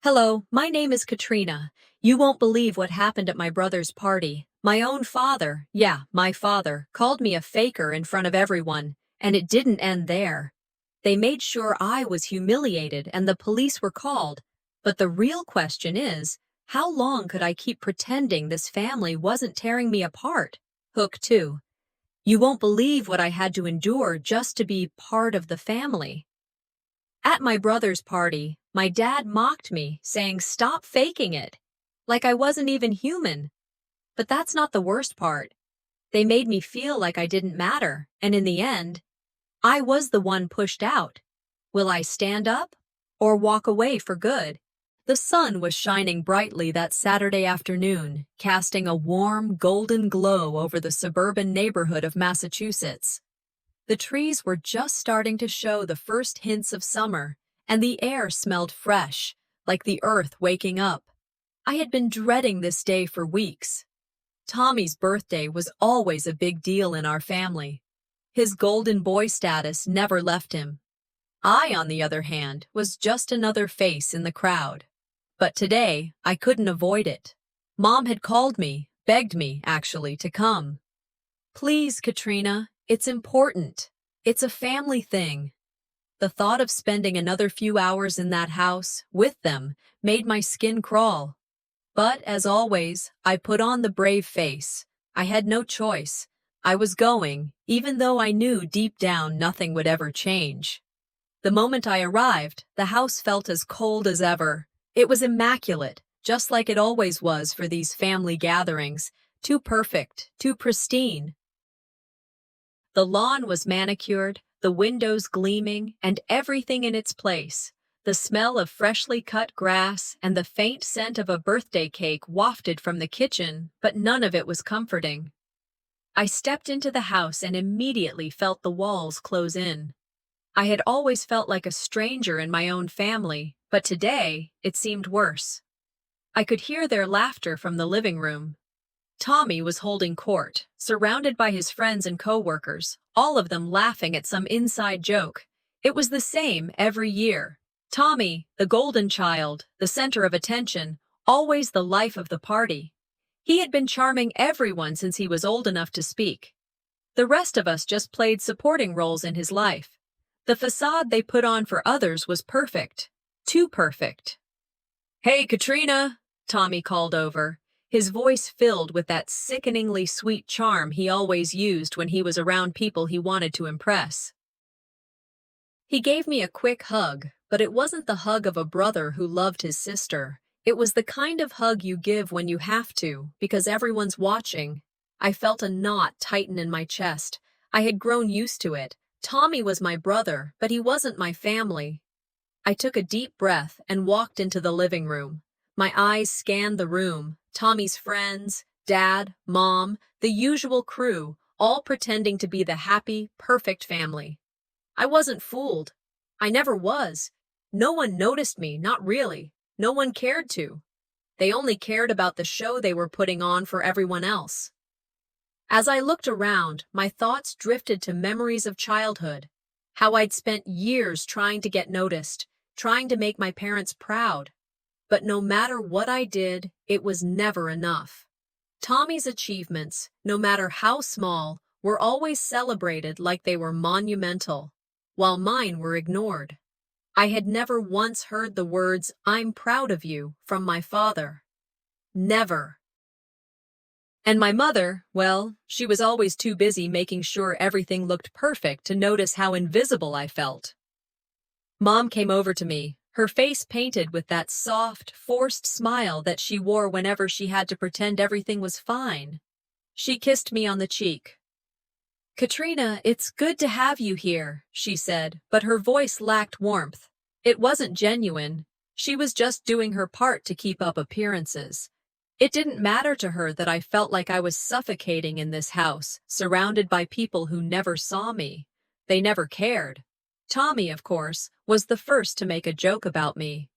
Hello, my name is Katrina. You won't believe what happened at my brother's party. My own father, yeah, my father, called me a faker in front of everyone, and it didn't end there. They made sure I was humiliated and the police were called. But the real question is, how long could I keep pretending this family wasn't tearing me apart? Hook 2. You won't believe what I had to endure just to be part of the family. At my brother's party, my dad mocked me, saying, "Stop faking it," like I wasn't even human. But that's not the worst part. They made me feel like I didn't matter, and in the end, I was the one pushed out. Will I stand up or walk away for good? The sun was shining brightly that Saturday afternoon, casting a warm, golden glow over the suburban neighborhood of Massachusetts. The trees were just starting to show the first hints of summer, and the air smelled fresh, like the earth waking up. I had been dreading this day for weeks. Tommy's birthday was always a big deal in our family. His golden boy status never left him. I, on the other hand, was just another face in the crowd. But today, I couldn't avoid it. Mom had called me, begged me, actually, to come. "Please, Katrina, it's important. It's a family thing." The thought of spending another few hours in that house, with them, made my skin crawl. But, as always, I put on the brave face. I had no choice. I was going, even though I knew deep down nothing would ever change. The moment I arrived, the house felt as cold as ever. It was immaculate, just like it always was for these family gatherings. Too perfect, too pristine. The lawn was manicured, the windows gleaming, and everything in its place. The smell of freshly cut grass and the faint scent of a birthday cake wafted from the kitchen, but none of it was comforting. I stepped into the house and immediately felt the walls close in. I had always felt like a stranger in my own family, but today it seemed worse. I could hear their laughter from the living room. Tommy was holding court, surrounded by his friends and co-workers, all of them laughing at some inside joke. It was the same every year. Tommy, the golden child, the center of attention, always the life of the party. He had been charming everyone since he was old enough to speak. The rest of us just played supporting roles in his life. The facade they put on for others was perfect. Too perfect. "Hey, Katrina," Tommy called over, his voice filled with that sickeningly sweet charm he always used when he was around people he wanted to impress. He gave me a quick hug, but it wasn't the hug of a brother who loved his sister. It was the kind of hug you give when you have to, because everyone's watching. I felt a knot tighten in my chest. I had grown used to it. Tommy was my brother, but he wasn't my family. I took a deep breath and walked into the living room. My eyes scanned the room. Tommy's friends, Dad, Mom, the usual crew, all pretending to be the happy, perfect family. I wasn't fooled. I never was. No one noticed me, not really. No one cared to. They only cared about the show they were putting on for everyone else. As I looked around, my thoughts drifted to memories of childhood, how I'd spent years trying to get noticed, trying to make my parents proud. But no matter what I did, it was never enough. Tommy's achievements, no matter how small, were always celebrated like they were monumental, while mine were ignored. I had never once heard the words, "I'm proud of you," from my father. Never. And my mother, well, she was always too busy making sure everything looked perfect to notice how invisible I felt. Mom came over to me, her face painted with that soft, forced smile that she wore whenever she had to pretend everything was fine. She kissed me on the cheek. "Katrina, it's good to have you here," she said, but her voice lacked warmth. It wasn't genuine. She was just doing her part to keep up appearances. It didn't matter to her that I felt like I was suffocating in this house, surrounded by people who never saw me. They never cared. Tommy, of course, was the first to make a joke about me.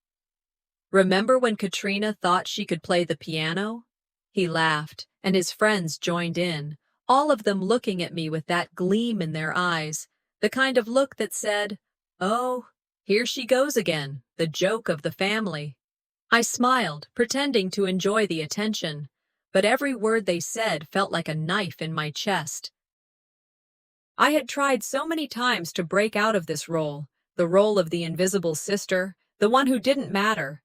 "Remember when Katrina thought she could play the piano?" He laughed, and his friends joined in, all of them looking at me with that gleam in their eyes, the kind of look that said, "Oh, here she goes again, the joke of the family." I smiled, pretending to enjoy the attention, but every word they said felt like a knife in my chest. I had tried so many times to break out of this role, the role of the invisible sister, the one who didn't matter.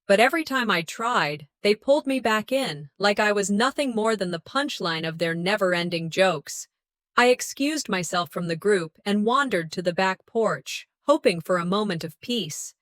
But every time I tried, they pulled me back in, like I was nothing more than the punchline of their never-ending jokes. I excused myself from the group and wandered to the back porch, hoping for a moment of peace.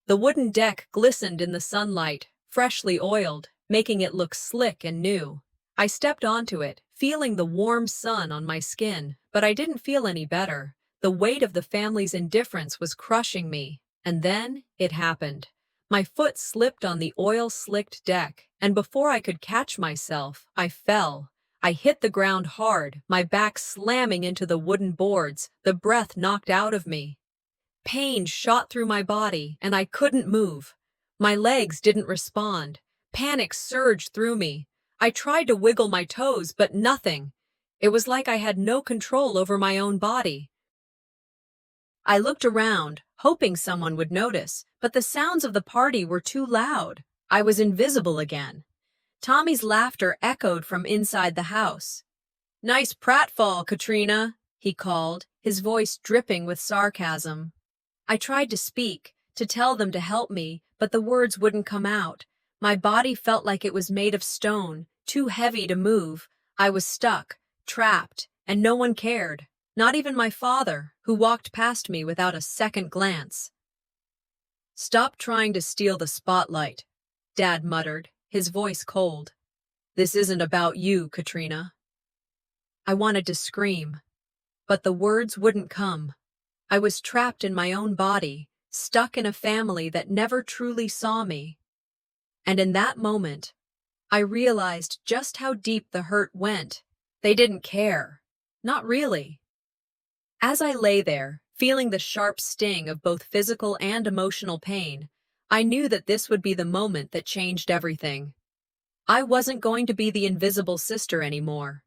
The wooden deck glistened in the sunlight, freshly oiled, making it look slick and new. I stepped onto it, feeling the warm sun on my skin, but I didn't feel any better. The weight of the family's indifference was crushing me. And then it happened. My foot slipped on the oil-slicked deck, and before I could catch myself, I fell. I hit the ground hard, my back slamming into the wooden boards, the breath knocked out of me. Pain shot through my body, and I couldn't move. My legs didn't respond. Panic surged through me. I tried to wiggle my toes, but nothing. It was like I had no control over my own body. I looked around, hoping someone would notice, but the sounds of the party were too loud. I was invisible again. Tommy's laughter echoed from inside the house. "Nice pratfall, Katrina," he called, his voice dripping with sarcasm. I tried to speak, to tell them to help me, but the words wouldn't come out. My body felt like it was made of stone, too heavy to move. I was stuck, trapped, and no one cared. Not even my father, who walked past me without a second glance. "Stop trying to steal the spotlight," Dad muttered, his voice cold. "This isn't about you, Katrina." I wanted to scream, but the words wouldn't come. I was trapped in my own body, stuck in a family that never truly saw me. And in that moment, I realized just how deep the hurt went. They didn't care. Not really. As I lay there, feeling the sharp sting of both physical and emotional pain, I knew that this would be the moment that changed everything. I wasn't going to be the invisible sister anymore.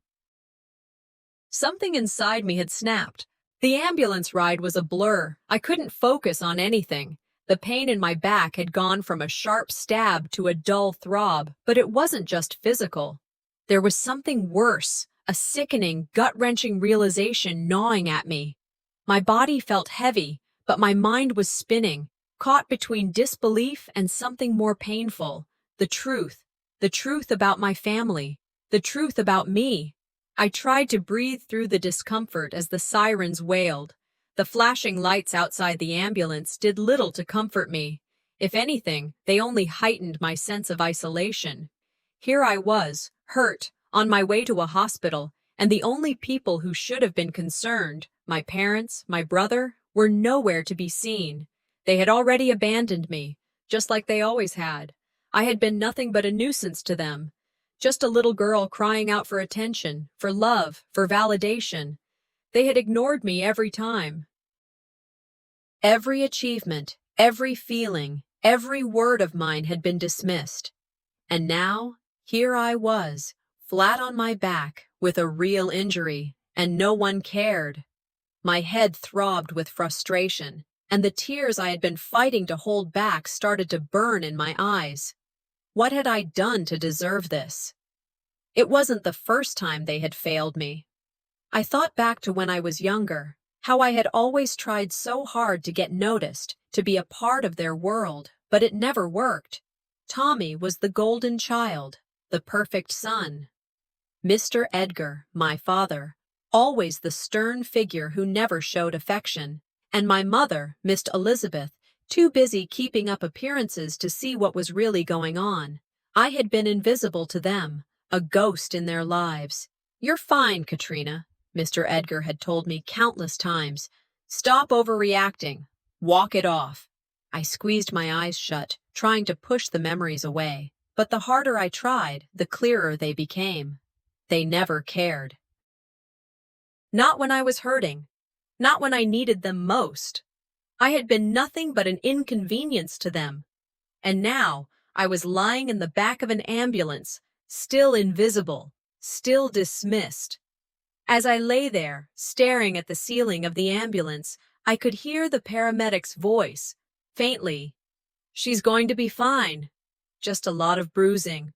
Something inside me had snapped. The ambulance ride was a blur. I couldn't focus on anything. The pain in my back had gone from a sharp stab to a dull throb, but it wasn't just physical. There was something worse. A sickening, gut-wrenching realization gnawing at me. My body felt heavy, but my mind was spinning, caught between disbelief and something more painful. The truth about my family, the truth about me. I tried to breathe through the discomfort as the sirens wailed. The flashing lights outside the ambulance did little to comfort me. If anything, they only heightened my sense of isolation. Here I was, hurt, on my way to a hospital, and the only people who should have been concerned, my parents, my brother, were nowhere to be seen. They had already abandoned me, just like they always had. I had been nothing but a nuisance to them. Just a little girl crying out for attention, for love, for validation. They had ignored me every time. Every achievement, every feeling, every word of mine had been dismissed. And now, here I was, flat on my back, with a real injury, and no one cared. My head throbbed with frustration, and the tears I had been fighting to hold back started to burn in my eyes. What had I done to deserve this? It wasn't the first time they had failed me. I thought back to when I was younger, how I had always tried so hard to get noticed, to be a part of their world, but it never worked. Tommy was the golden child, the perfect son. Mr. Edgar, my father, always the stern figure who never showed affection, and my mother, Miss Elizabeth, too busy keeping up appearances to see what was really going on. I had been invisible to them, a ghost in their lives. "You're fine, Katrina," Mr. Edgar had told me countless times. "Stop overreacting. Walk it off." I squeezed my eyes shut, trying to push the memories away, but the harder I tried, the clearer they became. They never cared. Not when I was hurting. Not when I needed them most. I had been nothing but an inconvenience to them. And now, I was lying in the back of an ambulance, still invisible, still dismissed. As I lay there, staring at the ceiling of the ambulance, I could hear the paramedic's voice, faintly. "She's going to be fine." Just a lot of bruising.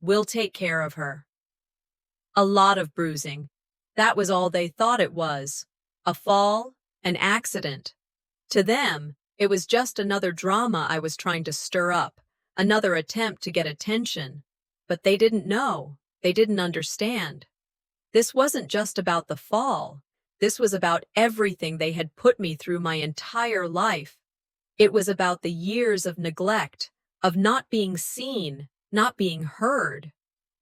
We'll take care of her. A lot of bruising. That was all they thought it was. A fall, an accident. To them, it was just another drama I was trying to stir up, another attempt to get attention. But they didn't know. They didn't understand. This wasn't just about the fall. This was about everything they had put me through my entire life. It was about the years of neglect, of not being seen, not being heard.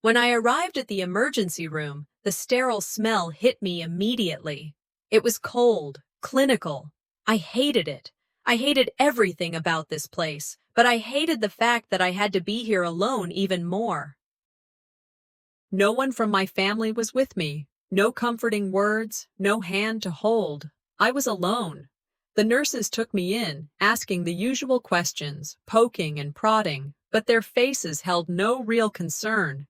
When I arrived at the emergency room, the sterile smell hit me immediately. It was cold, clinical. I hated it. I hated everything about this place, but I hated the fact that I had to be here alone even more. No one from my family was with me. No comforting words, no hand to hold. I was alone. The nurses took me in, asking the usual questions, poking and prodding, but their faces held no real concern.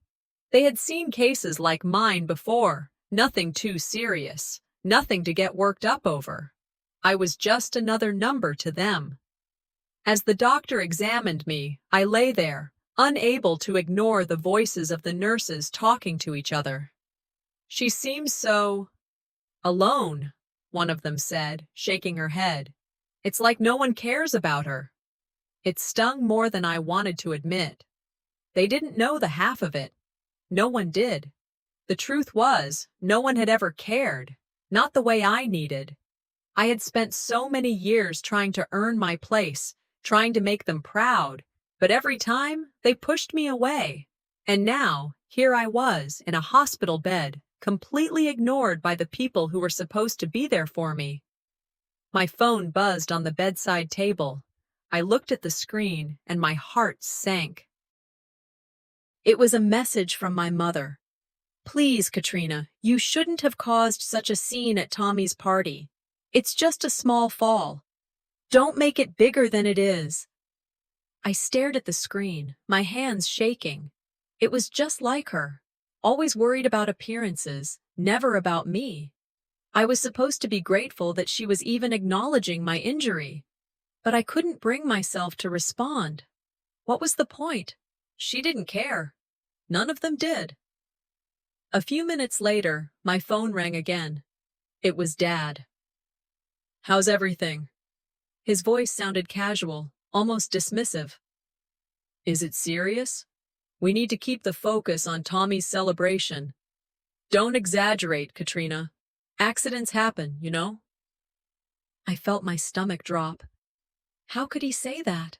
They had seen cases like mine before, nothing too serious, nothing to get worked up over. I was just another number to them. As the doctor examined me, I lay there, unable to ignore the voices of the nurses talking to each other. "She seems so alone," one of them said, shaking her head. "It's like no one cares about her." It stung more than I wanted to admit. They didn't know the half of it. No one did. The truth was, no one had ever cared, not the way I needed. I had spent so many years trying to earn my place, trying to make them proud, but every time they pushed me away. And now, here I was in a hospital bed, completely ignored by the people who were supposed to be there for me. My phone buzzed on the bedside table. I looked at the screen and my heart sank. It was a message from my mother. "Please, Katrina, you shouldn't have caused such a scene at Tommy's party. It's just a small fall. Don't make it bigger than it is." I stared at the screen, my hands shaking. It was just like her. Always worried about appearances, never about me. I was supposed to be grateful that she was even acknowledging my injury. But I couldn't bring myself to respond. What was the point? She didn't care. None of them did. A few minutes later, my phone rang again. It was Dad. "How's everything?" His voice sounded casual, almost dismissive. "Is it serious? We need to keep the focus on Tommy's celebration. Don't exaggerate, Katrina. Accidents happen, you know?" I felt my stomach drop. How could he say that?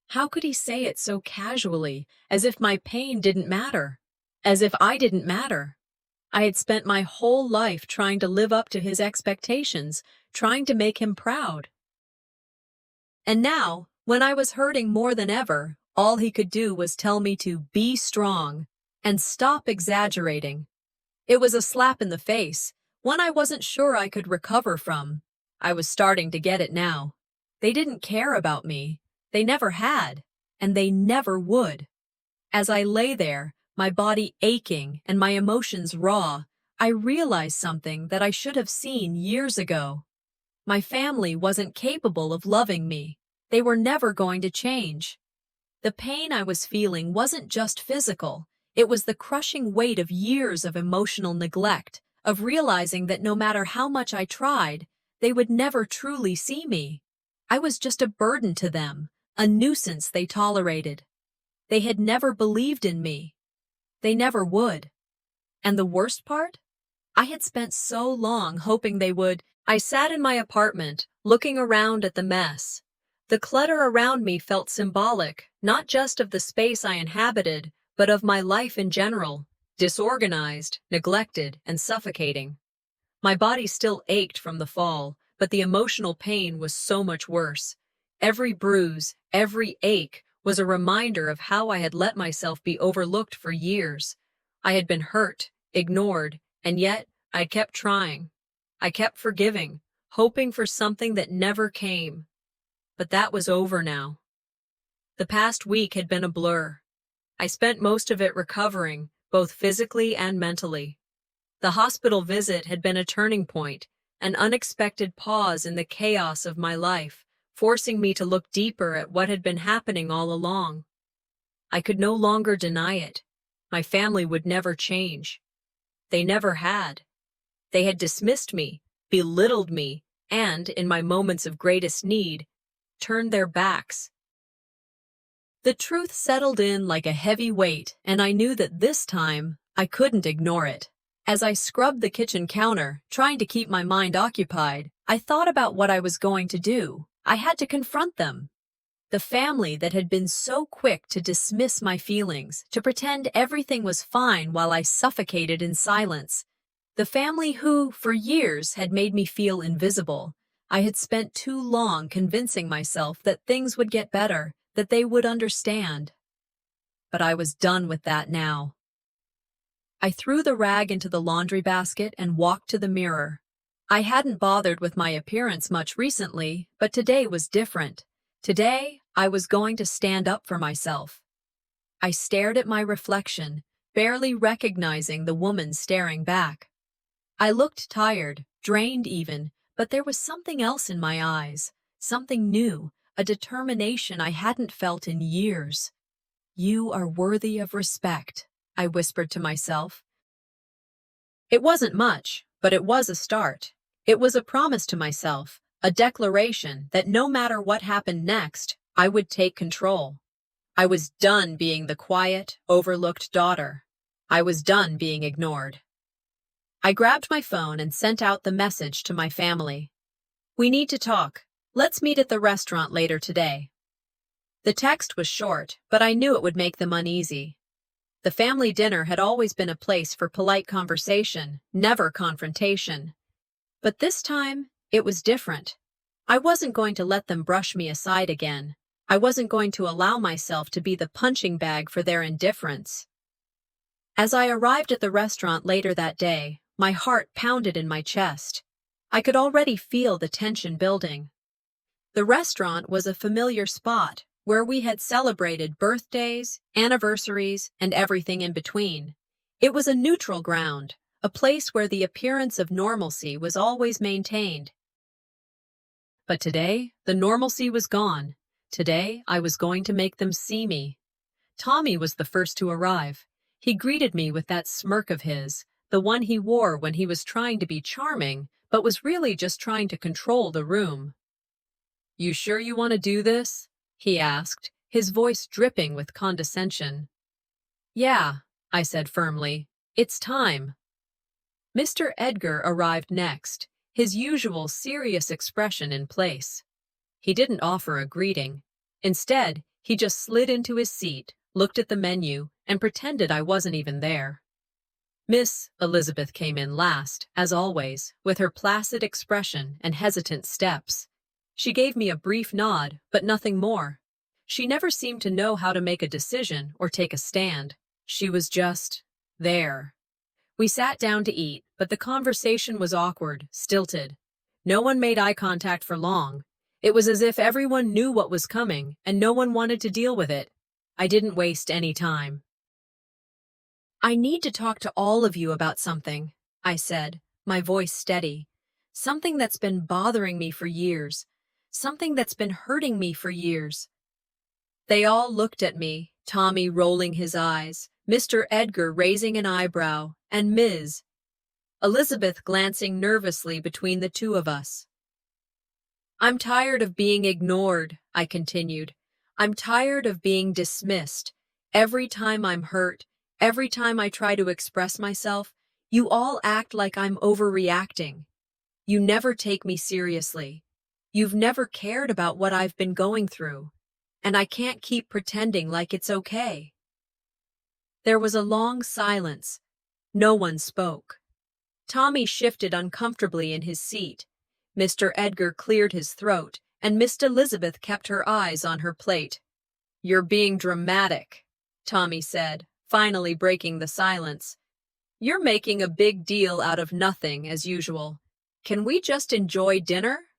How could he say it so casually, as if my pain didn't matter? As if I didn't matter? I had spent my whole life trying to live up to his expectations, trying to make him proud. And now, when I was hurting more than ever, all he could do was tell me to be strong and stop exaggerating. It was a slap in the face, one I wasn't sure I could recover from. I was starting to get it now. They didn't care about me. They never had, and they never would. As I lay there, my body aching and my emotions raw, I realized something that I should have seen years ago. My family wasn't capable of loving me. They were never going to change. The pain I was feeling wasn't just physical. It was the crushing weight of years of emotional neglect, of realizing that no matter how much I tried, they would never truly see me. I was just a burden to them, a nuisance they tolerated. They had never believed in me. They never would. And the worst part? I had spent so long hoping they would. I sat in my apartment, looking around at the mess. The clutter around me felt symbolic, not just of the space I inhabited, but of my life in general, disorganized, neglected, and suffocating. My body still ached from the fall, but the emotional pain was so much worse. Every bruise, every ache was a reminder of how I had let myself be overlooked for years. I had been hurt, ignored, and yet I kept trying. I kept forgiving, hoping for something that never came. But that was over now. The past week had been a blur. I spent most of it recovering, both physically and mentally. The hospital visit had been a turning point, an unexpected pause in the chaos of my life, forcing me to look deeper at what had been happening all along. I could no longer deny it. My family would never change. They never had. They had dismissed me, belittled me, and, in my moments of greatest need, turned their backs. The truth settled in like a heavy weight, and I knew that this time I couldn't ignore it. As I scrubbed the kitchen counter, trying to keep my mind occupied, I thought about what I was going to do. I had to confront them. The family that had been so quick to dismiss my feelings, to pretend everything was fine while I suffocated in silence. The family who, for years, had made me feel invisible. I had spent too long convincing myself that things would get better, that they would understand. But I was done with that now. I threw the rag into the laundry basket and walked to the mirror. I hadn't bothered with my appearance much recently, but today was different. Today, I was going to stand up for myself. I stared at my reflection, barely recognizing the woman staring back. I looked tired, drained even, but there was something else in my eyes, something new, a determination I hadn't felt in years. "You are worthy of respect," I whispered to myself. It wasn't much, but it was a start. It was a promise to myself, a declaration that no matter what happened next, I would take control. I was done being the quiet, overlooked daughter. I was done being ignored. I grabbed my phone and sent out the message to my family. "We need to talk. Let's meet at the restaurant later today." The text was short, but I knew it would make them uneasy. The family dinner had always been a place for polite conversation, never confrontation. But this time, it was different. I wasn't going to let them brush me aside again. I wasn't going to allow myself to be the punching bag for their indifference. As I arrived at the restaurant later that day, my heart pounded in my chest. I could already feel the tension building. The restaurant was a familiar spot, where we had celebrated birthdays, anniversaries, and everything in between. It was a neutral ground, a place where the appearance of normalcy was always maintained. But today, the normalcy was gone. Today, I was going to make them see me. Tommy was the first to arrive. He greeted me with that smirk of his, the one he wore when he was trying to be charming, but was really just trying to control the room. "You sure you want to do this?" he asked, his voice dripping with condescension. "Yeah," I said firmly. "It's time." Mr. Edgar arrived next, his usual serious expression in place. He didn't offer a greeting. Instead, he just slid into his seat, looked at the menu, and pretended I wasn't even there. Miss Elizabeth came in last, as always, with her placid expression and hesitant steps. She gave me a brief nod, but nothing more. She never seemed to know how to make a decision or take a stand. She was just there. We sat down to eat, but the conversation was awkward, stilted. No one made eye contact for long. It was as if everyone knew what was coming, and no one wanted to deal with it. I didn't waste any time. "I need to talk to all of you about something," I said, my voice steady. "Something that's been bothering me for years. Something that's been hurting me for years." They all looked at me, Tommy rolling his eyes, Mr. Edgar raising an eyebrow, and Ms. Elizabeth glancing nervously between the two of us. "I'm tired of being ignored," I continued. "I'm tired of being dismissed. Every time I'm hurt, every time I try to express myself, you all act like I'm overreacting. You never take me seriously. You've never cared about what I've been going through, and I can't keep pretending like it's okay." There was a long silence. No one spoke. Tommy shifted uncomfortably in his seat. Mr. Edgar cleared his throat, and Miss Elizabeth kept her eyes on her plate. "You're being dramatic," Tommy said, finally breaking the silence. "You're making a big deal out of nothing, as usual. Can we just enjoy dinner?"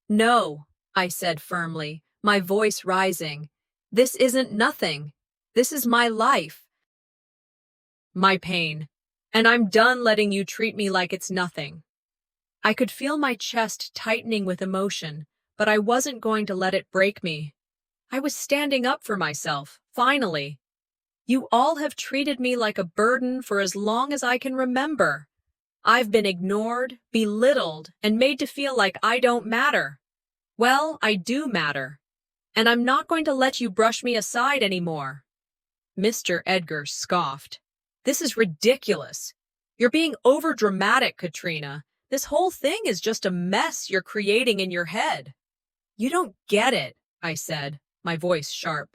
"No," I said firmly, my voice rising. "This isn't nothing. This is my life. My pain. And I'm done letting you treat me like it's nothing." I could feel my chest tightening with emotion, but I wasn't going to let it break me. I was standing up for myself, finally. You all have treated me like a burden for as long as I can remember. I've been ignored, belittled, and made to feel like I don't matter. Well, I do matter. And I'm not going to let you brush me aside anymore. Mr. Edgar scoffed. This is ridiculous. You're being overdramatic, Katrina. This whole thing is just a mess you're creating in your head. You don't get it, I said, my voice sharp.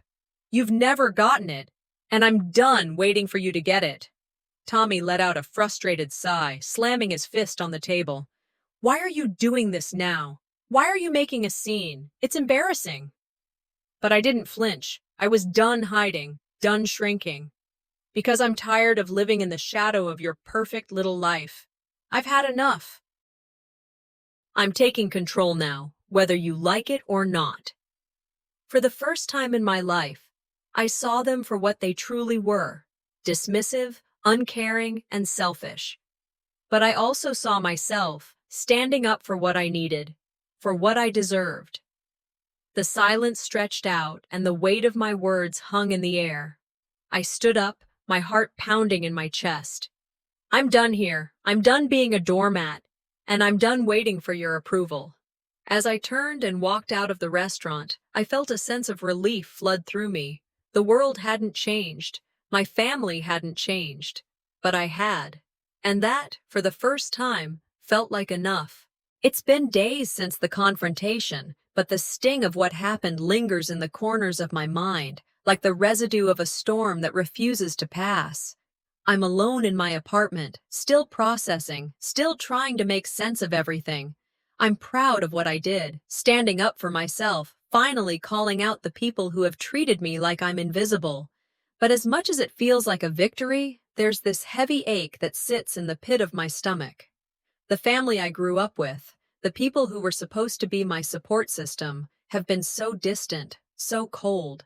You've never gotten it, and I'm done waiting for you to get it. Tommy let out a frustrated sigh, slamming his fist on the table. Why are you doing this now? Why are you making a scene? It's embarrassing. But I didn't flinch. I was done hiding, done shrinking. Because I'm tired of living in the shadow of your perfect little life. I've had enough. I'm taking control now, whether you like it or not. For the first time in my life, I saw them for what they truly were, dismissive, uncaring, and selfish. But I also saw myself, standing up for what I needed, for what I deserved. The silence stretched out, and the weight of my words hung in the air. I stood up, my heart pounding in my chest. I'm done here. I'm done being a doormat, and I'm done waiting for your approval. As I turned and walked out of the restaurant, I felt a sense of relief flood through me. The world hadn't changed. My family hadn't changed. But I had. And that, for the first time, felt like enough. It's been days since the confrontation, but the sting of what happened lingers in the corners of my mind, like the residue of a storm that refuses to pass. I'm alone in my apartment, still processing, still trying to make sense of everything. I'm proud of what I did, standing up for myself, finally calling out the people who have treated me like I'm invisible. But as much as it feels like a victory, there's this heavy ache that sits in the pit of my stomach. The family I grew up with, the people who were supposed to be my support system, have been so distant, so cold.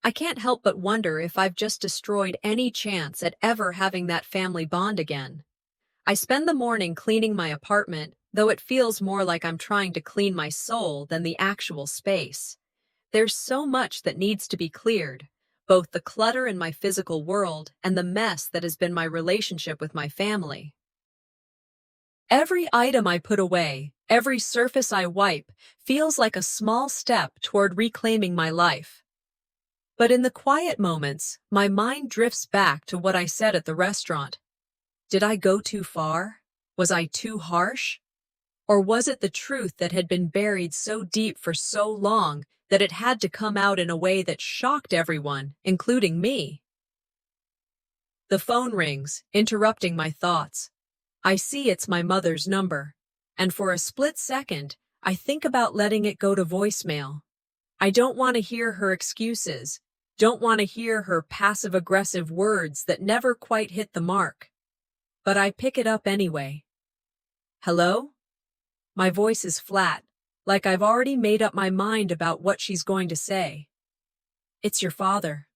I can't help but wonder if I've just destroyed any chance at ever having that family bond again. I spend the morning cleaning my apartment, though it feels more like I'm trying to clean my soul than the actual space. There's so much that needs to be cleared, both the clutter in my physical world and the mess that has been my relationship with my family. Every item I put away, every surface I wipe, feels like a small step toward reclaiming my life. But in the quiet moments, my mind drifts back to what I said at the restaurant. Did I go too far? Was I too harsh? Or was it the truth that had been buried so deep for so long that it had to come out in a way that shocked everyone, including me? The phone rings, interrupting my thoughts. I see it's my mother's number, and for a split second, I think about letting it go to voicemail. I don't want to hear her excuses, don't want to hear her passive-aggressive words that never quite hit the mark. But I pick it up anyway. Hello? My voice is flat, like I've already made up my mind about what she's going to say. It's your father,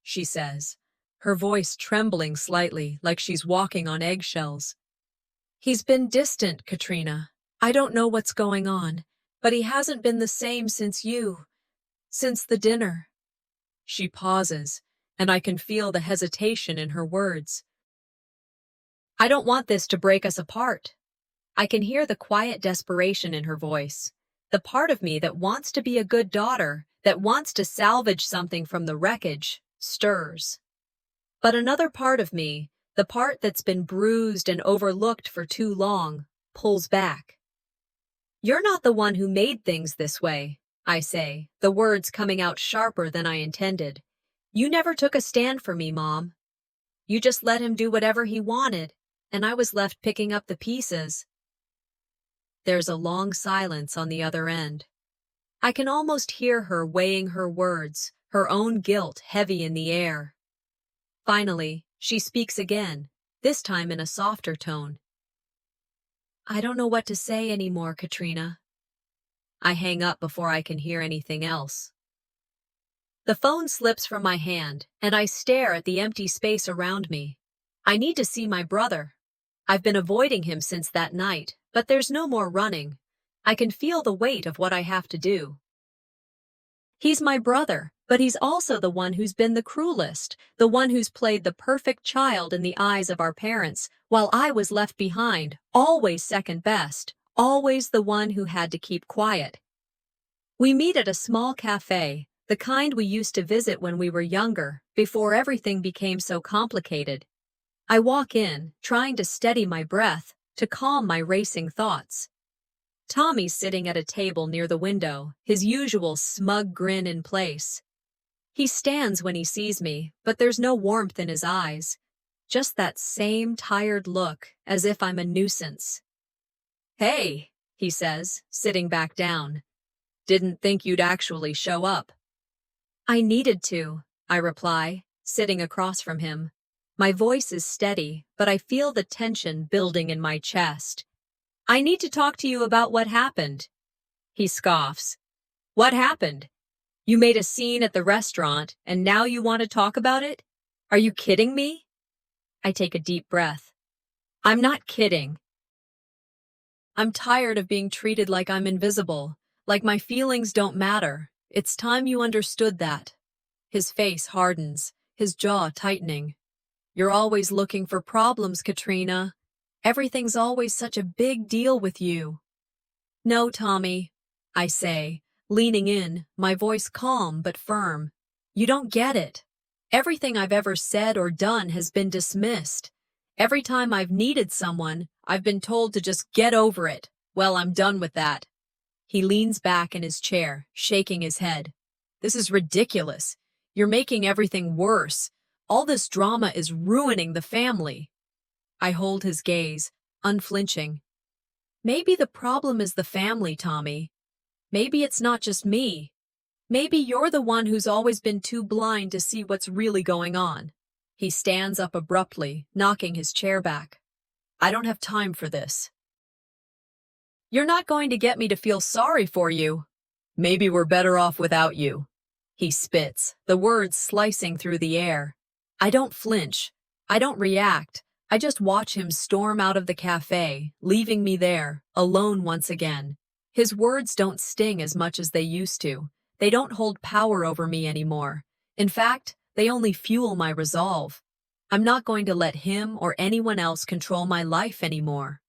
she says, her voice trembling slightly like she's walking on eggshells. He's been distant, Katrina. I don't know what's going on, but he hasn't been the same since the dinner. She pauses, and I can feel the hesitation in her words. I don't want this to break us apart. I can hear the quiet desperation in her voice. The part of me that wants to be a good daughter, that wants to salvage something from the wreckage, stirs. But another part of me, the part that's been bruised and overlooked for too long, pulls back. You're not the one who made things this way, I say, the words coming out sharper than I intended. You never took a stand for me, Mom. You just let him do whatever he wanted, and I was left picking up the pieces. There's a long silence on the other end. I can almost hear her weighing her words, her own guilt heavy in the air. Finally, she speaks again, this time in a softer tone. I don't know what to say anymore, Katrina. I hang up before I can hear anything else. The phone slips from my hand, and I stare at the empty space around me. I need to see my brother. I've been avoiding him since that night, but there's no more running. I can feel the weight of what I have to do. He's my brother, but he's also the one who's been the cruelest, the one who's played the perfect child in the eyes of our parents, while I was left behind, always second best, always the one who had to keep quiet. We meet at a small cafe, the kind we used to visit when we were younger, before everything became so complicated. I walk in, trying to steady my breath, to calm my racing thoughts. Tommy's sitting at a table near the window, his usual smug grin in place. He stands when he sees me, but there's no warmth in his eyes. Just that same tired look, as if I'm a nuisance. "Hey," he says, sitting back down. "Didn't think you'd actually show up." "I needed to," I reply, sitting across from him. My voice is steady, but I feel the tension building in my chest. "I need to talk to you about what happened." He scoffs. "What happened? You made a scene at the restaurant, and now you want to talk about it? Are you kidding me?" I take a deep breath. "I'm not kidding. I'm tired of being treated like I'm invisible, like my feelings don't matter. It's time you understood that." His face hardens, his jaw tightening. "You're always looking for problems, Katrina. Everything's always such a big deal with you." "No, Tommy," I say, leaning in, my voice calm but firm. "You don't get it. Everything I've ever said or done has been dismissed. Every time I've needed someone, I've been told to just get over it. Well, I'm done with that." He leans back in his chair, shaking his head. "This is ridiculous. You're making everything worse. All this drama is ruining the family." I hold his gaze, unflinching. "Maybe the problem is the family, Tommy. Maybe it's not just me. Maybe you're the one who's always been too blind to see what's really going on." He stands up abruptly, knocking his chair back. "I don't have time for this. You're not going to get me to feel sorry for you. Maybe we're better off without you." He spits, the words slicing through the air. I don't flinch. I don't react. I just watch him storm out of the cafe, leaving me there, alone once again. His words don't sting as much as they used to. They don't hold power over me anymore. In fact, they only fuel my resolve. I'm not going to let him or anyone else control my life anymore.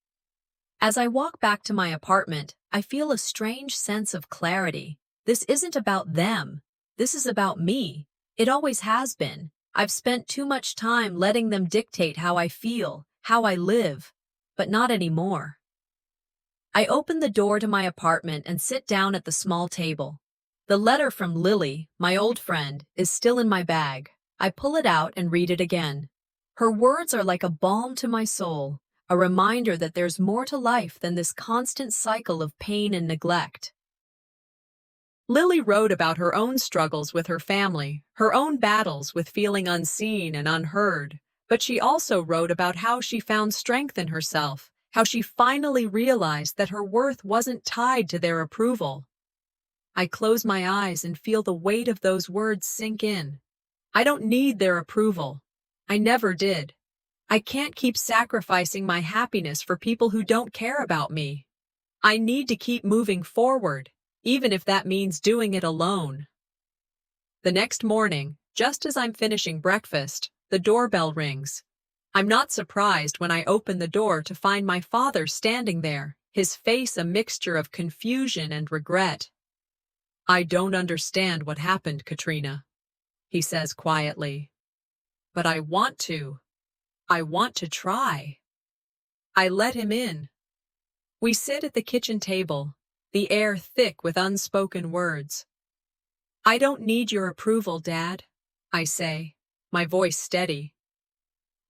As I walk back to my apartment, I feel a strange sense of clarity. This isn't about them. This is about me. It always has been. I've spent too much time letting them dictate how I feel, how I live, but not anymore. I open the door to my apartment and sit down at the small table. The letter from Lily, my old friend, is still in my bag. I pull it out and read it again. Her words are like a balm to my soul, a reminder that there's more to life than this constant cycle of pain and neglect. Lily wrote about her own struggles with her family, her own battles with feeling unseen and unheard, but she also wrote about how she found strength in herself, how she finally realized that her worth wasn't tied to their approval. I close my eyes and feel the weight of those words sink in. I don't need their approval. I never did. I can't keep sacrificing my happiness for people who don't care about me. I need to keep moving forward, even if that means doing it alone. The next morning, just as I'm finishing breakfast, the doorbell rings. I'm not surprised when I open the door to find my father standing there, his face a mixture of confusion and regret. "I don't understand what happened, Katrina," he says quietly. "But I want to. I want to try." I let him in. We sit at the kitchen table, the air thick with unspoken words. "I don't need your approval, Dad," I say, my voice steady.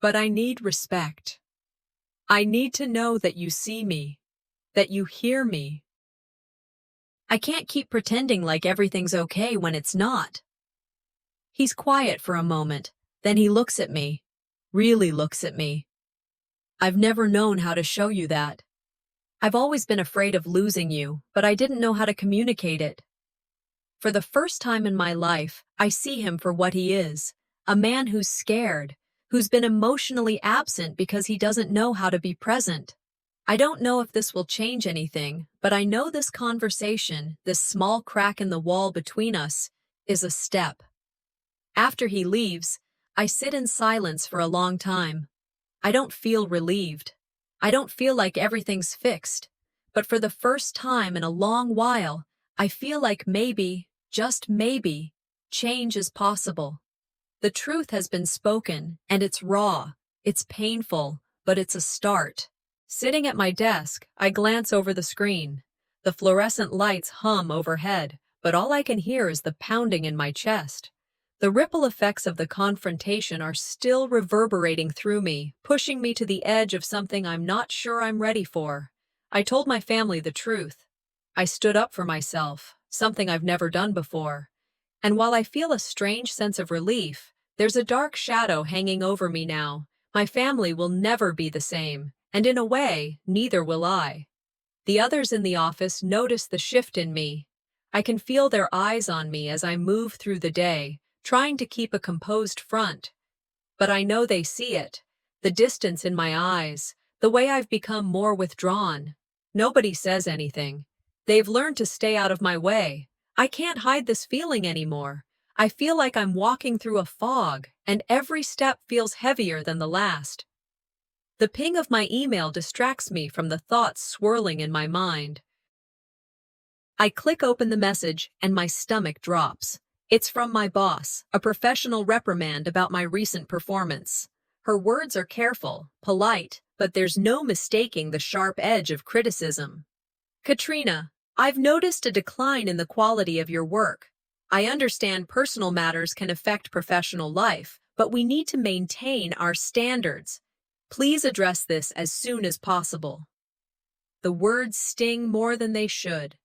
"But I need respect. I need to know that you see me, that you hear me. I can't keep pretending like everything's okay when it's not." He's quiet for a moment, then he looks at me, really looks at me. "I've never known how to show you that. I've always been afraid of losing you, but I didn't know how to communicate it." For the first time in my life, I see him for what he is, a man who's scared, who's been emotionally absent because he doesn't know how to be present. I don't know if this will change anything, but I know this conversation, this small crack in the wall between us, is a step. After he leaves, I sit in silence for a long time. I don't feel relieved. I don't feel like everything's fixed. But for the first time in a long while, I feel like maybe, just maybe, change is possible. The truth has been spoken, and it's raw. It's painful, but it's a start. Sitting at my desk, I glance over the screen. The fluorescent lights hum overhead, but all I can hear is the pounding in my chest. The ripple effects of the confrontation are still reverberating through me, pushing me to the edge of something I'm not sure I'm ready for. I told my family the truth. I stood up for myself, something I've never done before. And while I feel a strange sense of relief, there's a dark shadow hanging over me now. My family will never be the same, and in a way, neither will I. The others in the office notice the shift in me. I can feel their eyes on me as I move through the day, trying to keep a composed front. But I know they see it, the distance in my eyes, the way I've become more withdrawn. Nobody says anything. They've learned to stay out of my way. I can't hide this feeling anymore. I feel like I'm walking through a fog, and every step feels heavier than the last. The ping of my email distracts me from the thoughts swirling in my mind. I click open the message, and my stomach drops. It's from my boss, a professional reprimand about my recent performance. Her words are careful, polite, but there's no mistaking the sharp edge of criticism. Katrina, I've noticed a decline in the quality of your work. I understand personal matters can affect professional life, but we need to maintain our standards. Please address this as soon as possible. The words sting more than they should.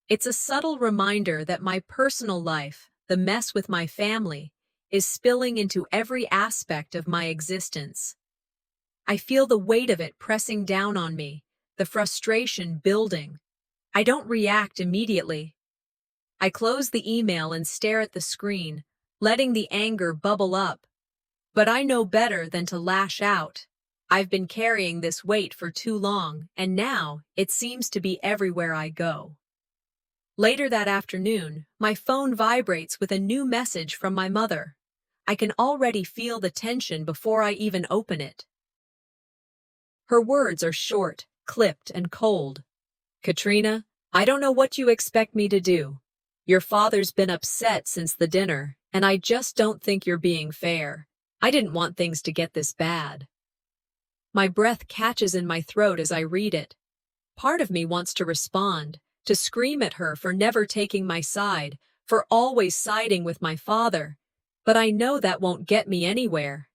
It's a subtle reminder that my personal life, the mess with my family, is spilling into every aspect of my existence. I feel the weight of it pressing down on me, the frustration building. I don't react immediately. I close the email and stare at the screen, letting the anger bubble up. But I know better than to lash out. I've been carrying this weight for too long, and now it seems to be everywhere I go. Later that afternoon, my phone vibrates with a new message from my mother. I can already feel the tension before I even open it. Her words are short, clipped, and cold. Katrina, I don't know what you expect me to do. Your father's been upset since the dinner, and I just don't think you're being fair. I didn't want things to get this bad. My breath catches in my throat as I read it. Part of me wants to respond, to scream at her for never taking my side, for always siding with my father. But I know that won't get me anywhere.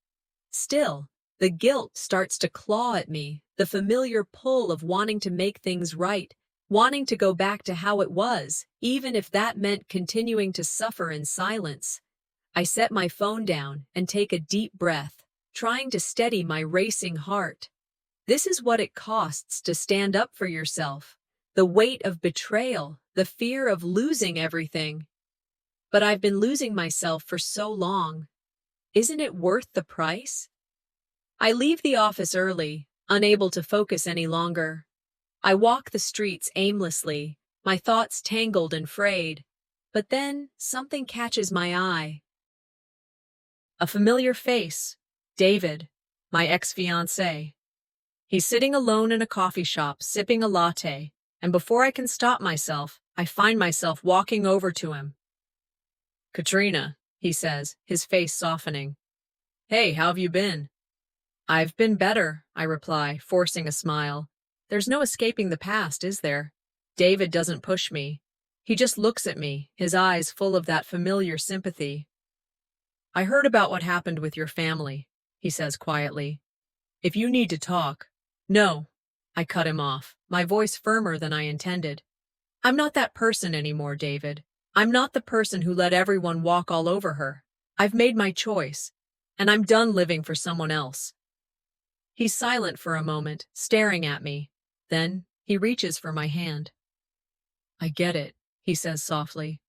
Still, the guilt starts to claw at me, the familiar pull of wanting to make things right, wanting to go back to how it was, even if that meant continuing to suffer in silence. I set my phone down and take a deep breath, trying to steady my racing heart. This is what it costs to stand up for yourself. The weight of betrayal, the fear of losing everything. But I've been losing myself for so long. Isn't it worth the price? I leave the office early, unable to focus any longer. I walk the streets aimlessly, my thoughts tangled and frayed. But then something catches my eye. A familiar face, David, my ex-fiancé. He's sitting alone in a coffee shop, sipping a latte, and before I can stop myself, I find myself walking over to him. Katrina, he says, his face softening. Hey, how have you been? I've been better, I reply, forcing a smile. There's no escaping the past, is there? David doesn't push me. He just looks at me, his eyes full of that familiar sympathy. I heard about what happened with your family, he says quietly. If you need to talk. No, I cut him off, my voice firmer than I intended. I'm not that person anymore, David. I'm not the person who let everyone walk all over her. I've made my choice, and I'm done living for someone else. He's silent for a moment, staring at me. Then he reaches for my hand. I get it, he says softly,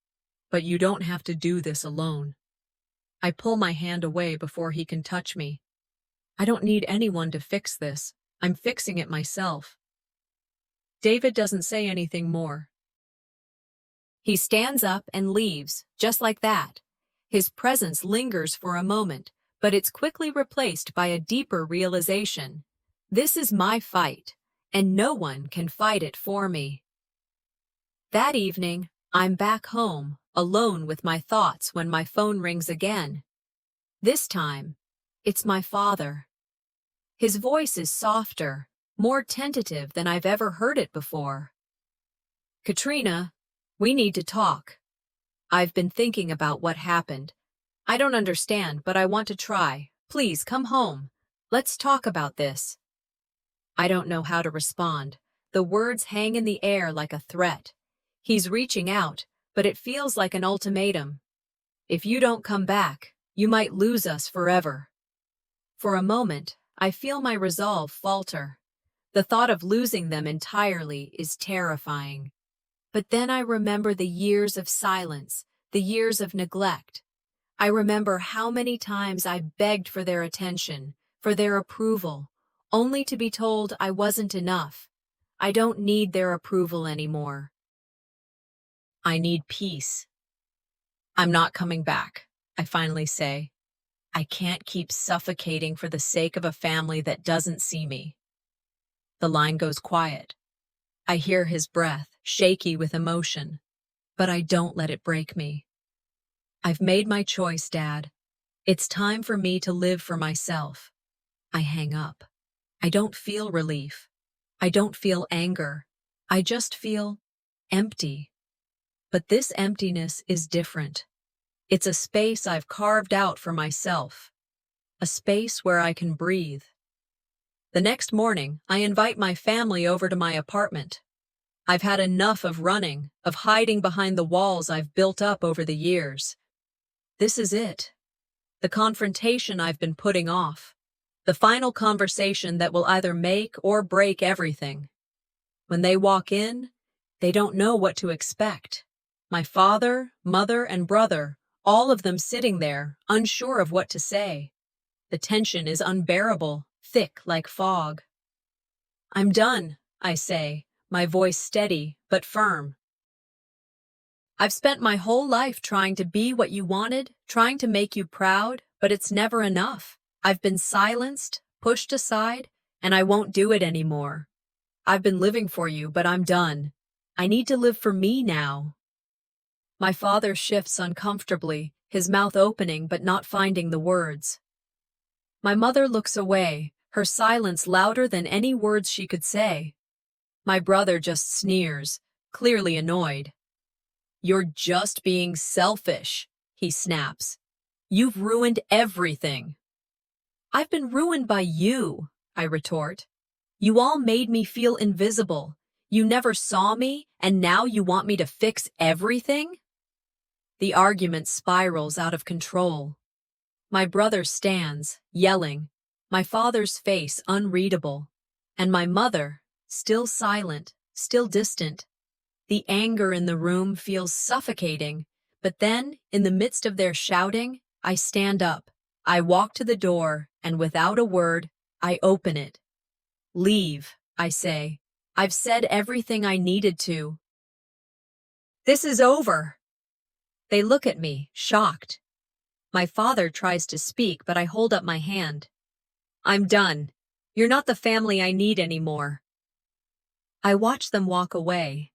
but you don't have to do this alone. I pull my hand away before he can touch me. I don't need anyone to fix this. I'm fixing it myself. David doesn't say anything more. He stands up and leaves, just like that. His presence lingers for a moment, but it's quickly replaced by a deeper realization. This is my fight, and no one can fight it for me. That evening, I'm back home, alone with my thoughts when my phone rings again. This time, it's my father. His voice is softer, more tentative than I've ever heard it before. Katrina, we need to talk. I've been thinking about what happened. I don't understand, but I want to try. Please come home. Let's talk about this. I don't know how to respond. The words hang in the air like a threat. He's reaching out, but it feels like an ultimatum. If you don't come back, you might lose us forever. For a moment, I feel my resolve falter. The thought of losing them entirely is terrifying. But then I remember the years of silence, the years of neglect. I remember how many times I begged for their attention, for their approval, only to be told I wasn't enough. I don't need their approval anymore. I need peace. I'm not coming back, I finally say. I can't keep suffocating for the sake of a family that doesn't see me. The line goes quiet. I hear his breath, shaky with emotion, but I don't let it break me. I've made my choice, Dad. It's time for me to live for myself. I hang up. I don't feel relief. I don't feel anger. I just feel empty. But this emptiness is different. It's a space I've carved out for myself. A space where I can breathe. The next morning, I invite my family over to my apartment. I've had enough of running, of hiding behind the walls I've built up over the years. This is it. The confrontation I've been putting off. The final conversation that will either make or break everything. When they walk in, they don't know what to expect. My father, mother, and brother, all of them sitting there, unsure of what to say. The tension is unbearable, thick like fog. I'm done, I say, my voice steady but firm. I've spent my whole life trying to be what you wanted, trying to make you proud, but it's never enough. I've been silenced, pushed aside, and I won't do it anymore. I've been living for you, but I'm done. I need to live for me now. My father shifts uncomfortably, his mouth opening but not finding the words. My mother looks away, her silence louder than any words she could say. My brother just sneers, clearly annoyed. You're just being selfish, he snaps. You've ruined everything. I've been ruined by you, I retort. You all made me feel invisible. You never saw me, and now you want me to fix everything? The argument spirals out of control. My brother stands, yelling, my father's face unreadable, and my mother, still silent, still distant. The anger in the room feels suffocating, but then, in the midst of their shouting, I stand up. I walk to the door, and without a word, I open it. Leave, I say. I've said everything I needed to. This is over. They look at me, shocked. My father tries to speak, but I hold up my hand. I'm done. You're not the family I need anymore. I watch them walk away.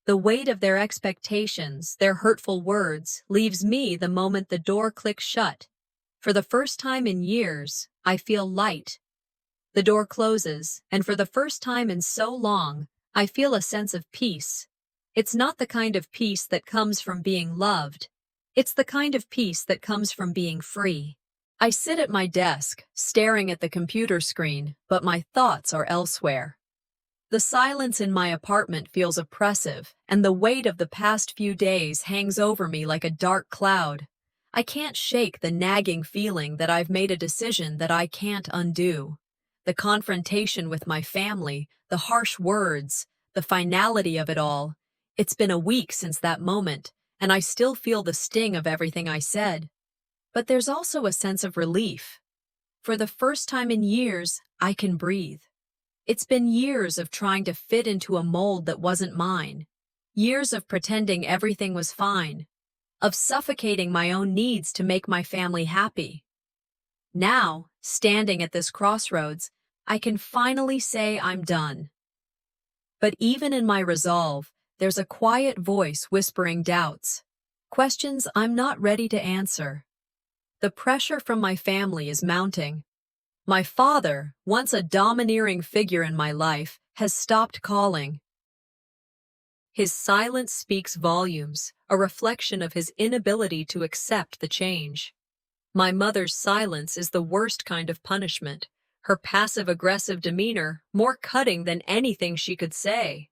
The weight of their expectations, their hurtful words, leaves me the moment the door clicks shut. For the first time in years, I feel light. The door closes, and for the first time in so long, I feel a sense of peace. It's not the kind of peace that comes from being loved. It's the kind of peace that comes from being free. I sit at my desk, staring at the computer screen, but my thoughts are elsewhere. The silence in my apartment feels oppressive, and the weight of the past few days hangs over me like a dark cloud. I can't shake the nagging feeling that I've made a decision that I can't undo. The confrontation with my family, the harsh words, the finality of it all. It's been a week since that moment, and I still feel the sting of everything I said. But there's also a sense of relief. For the first time in years, I can breathe. It's been years of trying to fit into a mold that wasn't mine. Years of pretending everything was fine. Of suffocating my own needs to make my family happy. Now, standing at this crossroads, I can finally say I'm done. But even in my resolve, there's a quiet voice whispering doubts. Questions I'm not ready to answer. The pressure from my family is mounting. My father, once a domineering figure in my life, has stopped calling. His silence speaks volumes, a reflection of his inability to accept the change. My mother's silence is the worst kind of punishment, her passive-aggressive demeanor more cutting than anything she could say.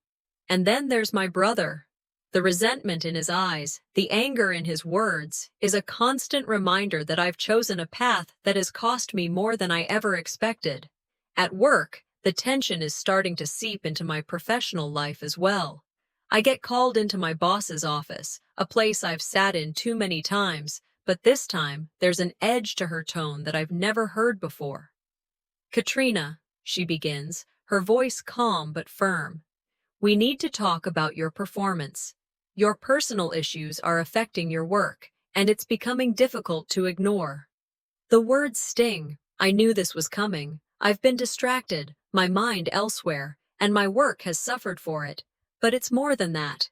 And then there's my brother. The resentment in his eyes, the anger in his words, is a constant reminder that I've chosen a path that has cost me more than I ever expected. At work, the tension is starting to seep into my professional life as well. I get called into my boss's office, a place I've sat in too many times, but this time there's an edge to her tone that I've never heard before. "Katrina," she begins, her voice calm but firm. "We need to talk about your performance. Your personal issues are affecting your work, and it's becoming difficult to ignore." The words sting. I knew this was coming. I've been distracted, my mind elsewhere, and my work has suffered for it. But it's more than that.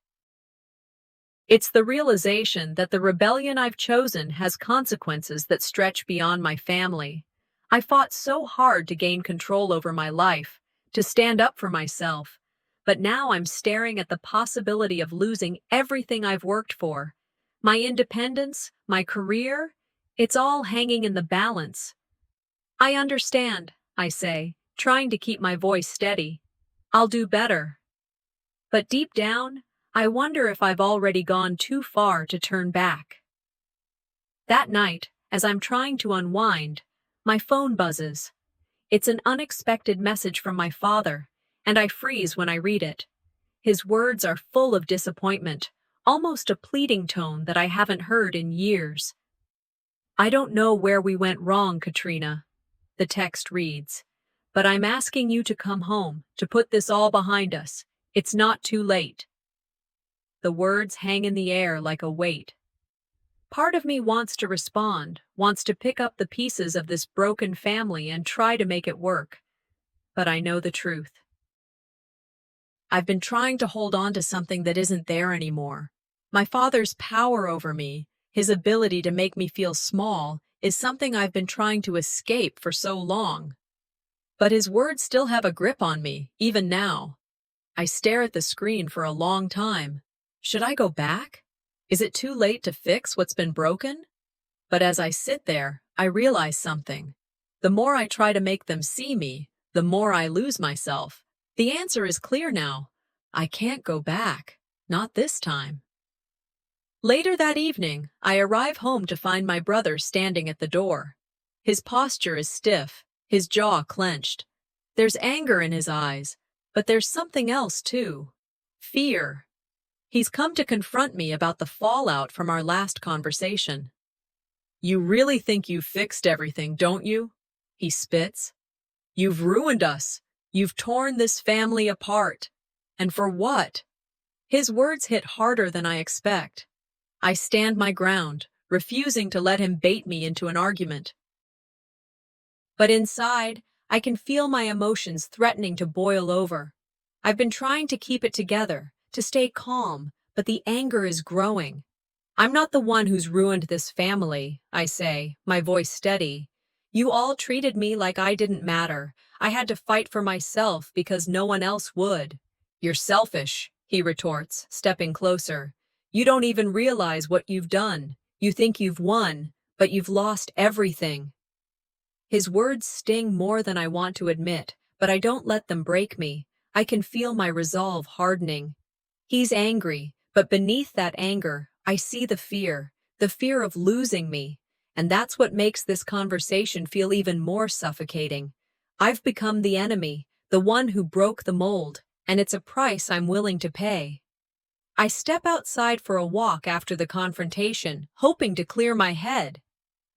It's the realization that the rebellion I've chosen has consequences that stretch beyond my family. I fought so hard to gain control over my life, to stand up for myself. But now I'm staring at the possibility of losing everything I've worked for. My independence, my career, it's all hanging in the balance. "I understand," I say, trying to keep my voice steady. "I'll do better." But deep down, I wonder if I've already gone too far to turn back. That night, as I'm trying to unwind, my phone buzzes. It's an unexpected message from my father, and I freeze when I read it. His words are full of disappointment, almost a pleading tone that I haven't heard in years. "I don't know where we went wrong, Katrina," the text reads, "but I'm asking you to come home, to put this all behind us. It's not too late." The words hang in the air like a weight. Part of me wants to respond, wants to pick up the pieces of this broken family and try to make it work. But I know the truth. I've been trying to hold on to something that isn't there anymore. My father's power over me, his ability to make me feel small, is something I've been trying to escape for so long. But his words still have a grip on me, even now. I stare at the screen for a long time. Should I go back? Is it too late to fix what's been broken? But as I sit there, I realize something. The more I try to make them see me, the more I lose myself. The answer is clear now. I can't go back. Not this time. Later that evening, I arrive home to find my brother standing at the door. His posture is stiff, his jaw clenched. There's anger in his eyes, but there's something else too. Fear. He's come to confront me about the fallout from our last conversation. "You really think you've fixed everything, don't you?" he spits. "You've ruined us. You've torn this family apart. And for what?" His words hit harder than I expect. I stand my ground, refusing to let him bait me into an argument. But inside, I can feel my emotions threatening to boil over. I've been trying to keep it together, to stay calm, but the anger is growing. "I'm not the one who's ruined this family," I say, my voice steady. "You all treated me like I didn't matter. I had to fight for myself because no one else would." "You're selfish," he retorts, stepping closer. "You don't even realize what you've done. You think you've won, but you've lost everything." His words sting more than I want to admit, but I don't let them break me. I can feel my resolve hardening. He's angry, but beneath that anger, I see the fear of losing me. And that's what makes this conversation feel even more suffocating. I've become the enemy, the one who broke the mold, and it's a price I'm willing to pay. I step outside for a walk after the confrontation, hoping to clear my head.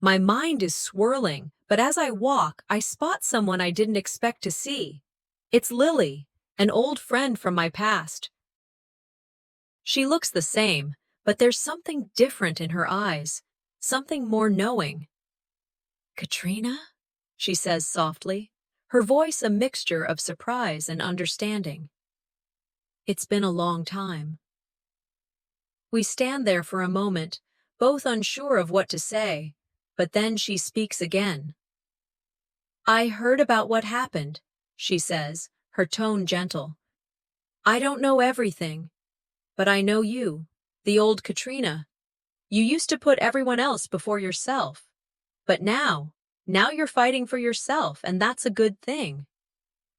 My mind is swirling, but as I walk, I spot someone I didn't expect to see. It's Lily, an old friend from my past. She looks the same, but there's something different in her eyes, something more knowing. Katrina? She says softly, her voice a mixture of surprise and understanding. It's been a long time. We stand there for a moment, both unsure of what to say, but then she speaks again. I heard about what happened, she says, her tone gentle. I don't know everything, but I know you, the old Katrina. You used to put everyone else before yourself. But now you're fighting for yourself, and that's a good thing.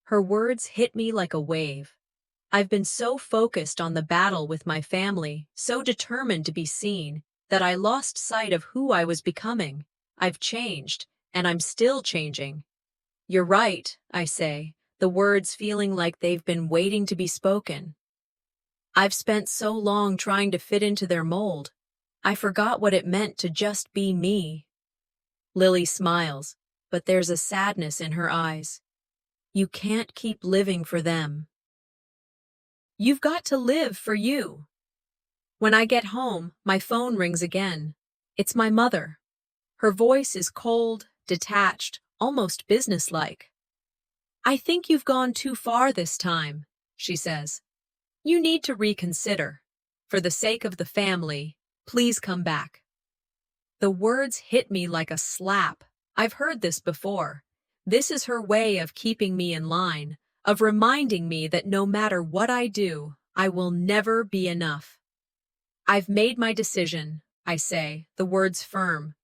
Her words hit me like a wave. I've been so focused on the battle with my family, so determined to be seen, that I lost sight of who I was becoming. I've changed, and I'm still changing. You're right, I say, the words feeling like they've been waiting to be spoken. I've spent so long trying to fit into their mold. I forgot what it meant to just be me. Lily smiles, but there's a sadness in her eyes. You can't keep living for them. You've got to live for you. When I get home, my phone rings again. It's my mother. Her voice is cold, detached, almost businesslike. I think you've gone too far this time, she says. You need to reconsider. For the sake of the family, please come back. The words hit me like a slap. I've heard this before. This is her way of keeping me in line, of reminding me that no matter what I do, I will never be enough. I've made my decision, I say, the words firm.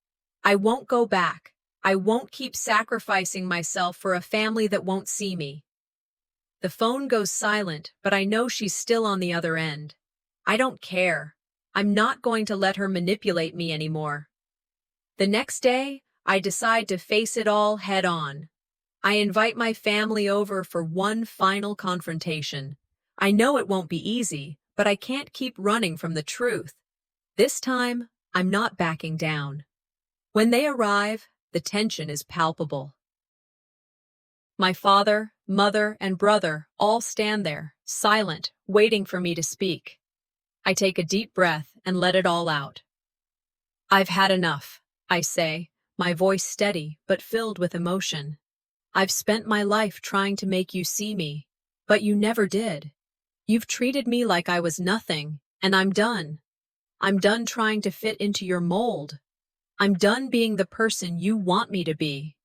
I won't go back. I won't keep sacrificing myself for a family that won't see me. The phone goes silent, but I know she's still on the other end. I don't care. I'm not going to let her manipulate me anymore. The next day, I decide to face it all head on. I invite my family over for one final confrontation. I know it won't be easy, but I can't keep running from the truth. This time, I'm not backing down. When they arrive, the tension is palpable. My father, mother, and brother all stand there, silent, waiting for me to speak. I take a deep breath and let it all out. I've had enough, I say, my voice steady but filled with emotion. I've spent my life trying to make you see me, but you never did. You've treated me like I was nothing, and I'm done. I'm done trying to fit into your mold. I'm done being the person you want me to be.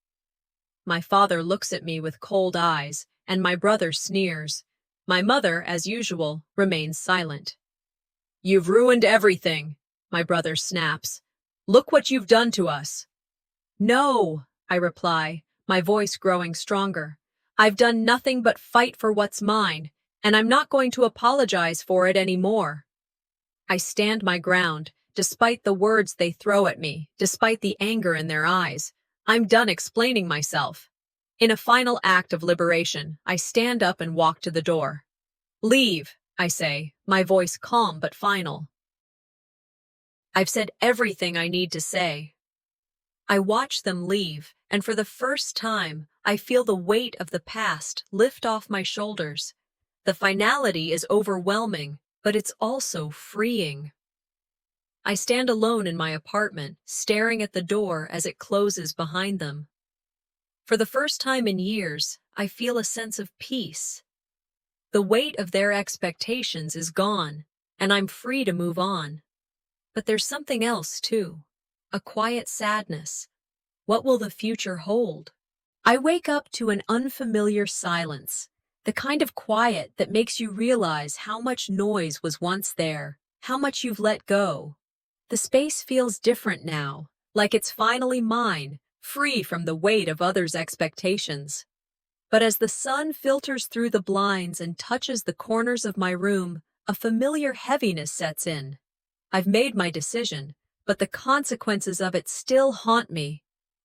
My father looks at me with cold eyes, and my brother sneers. My mother, as usual, remains silent. You've ruined everything, my brother snaps. Look what you've done to us. No, I reply, my voice growing stronger. I've done nothing but fight for what's mine, and I'm not going to apologize for it anymore. I stand my ground, despite the words they throw at me, despite the anger in their eyes. I'm done explaining myself. In a final act of liberation, I stand up and walk to the door. Leave, I say, my voice calm but final. I've said everything I need to say. I watch them leave, and for the first time, I feel the weight of the past lift off my shoulders. The finality is overwhelming, but it's also freeing. I stand alone in my apartment, staring at the door as it closes behind them. For the first time in years, I feel a sense of peace. The weight of their expectations is gone, and I'm free to move on. But there's something else, too. A quiet sadness. What will the future hold? I wake up to an unfamiliar silence, the kind of quiet that makes you realize how much noise was once there, how much you've let go. The space feels different now, like it's finally mine, free from the weight of others' expectations. But as the sun filters through the blinds and touches the corners of my room, a familiar heaviness sets in. I've made my decision, but the consequences of it still haunt me.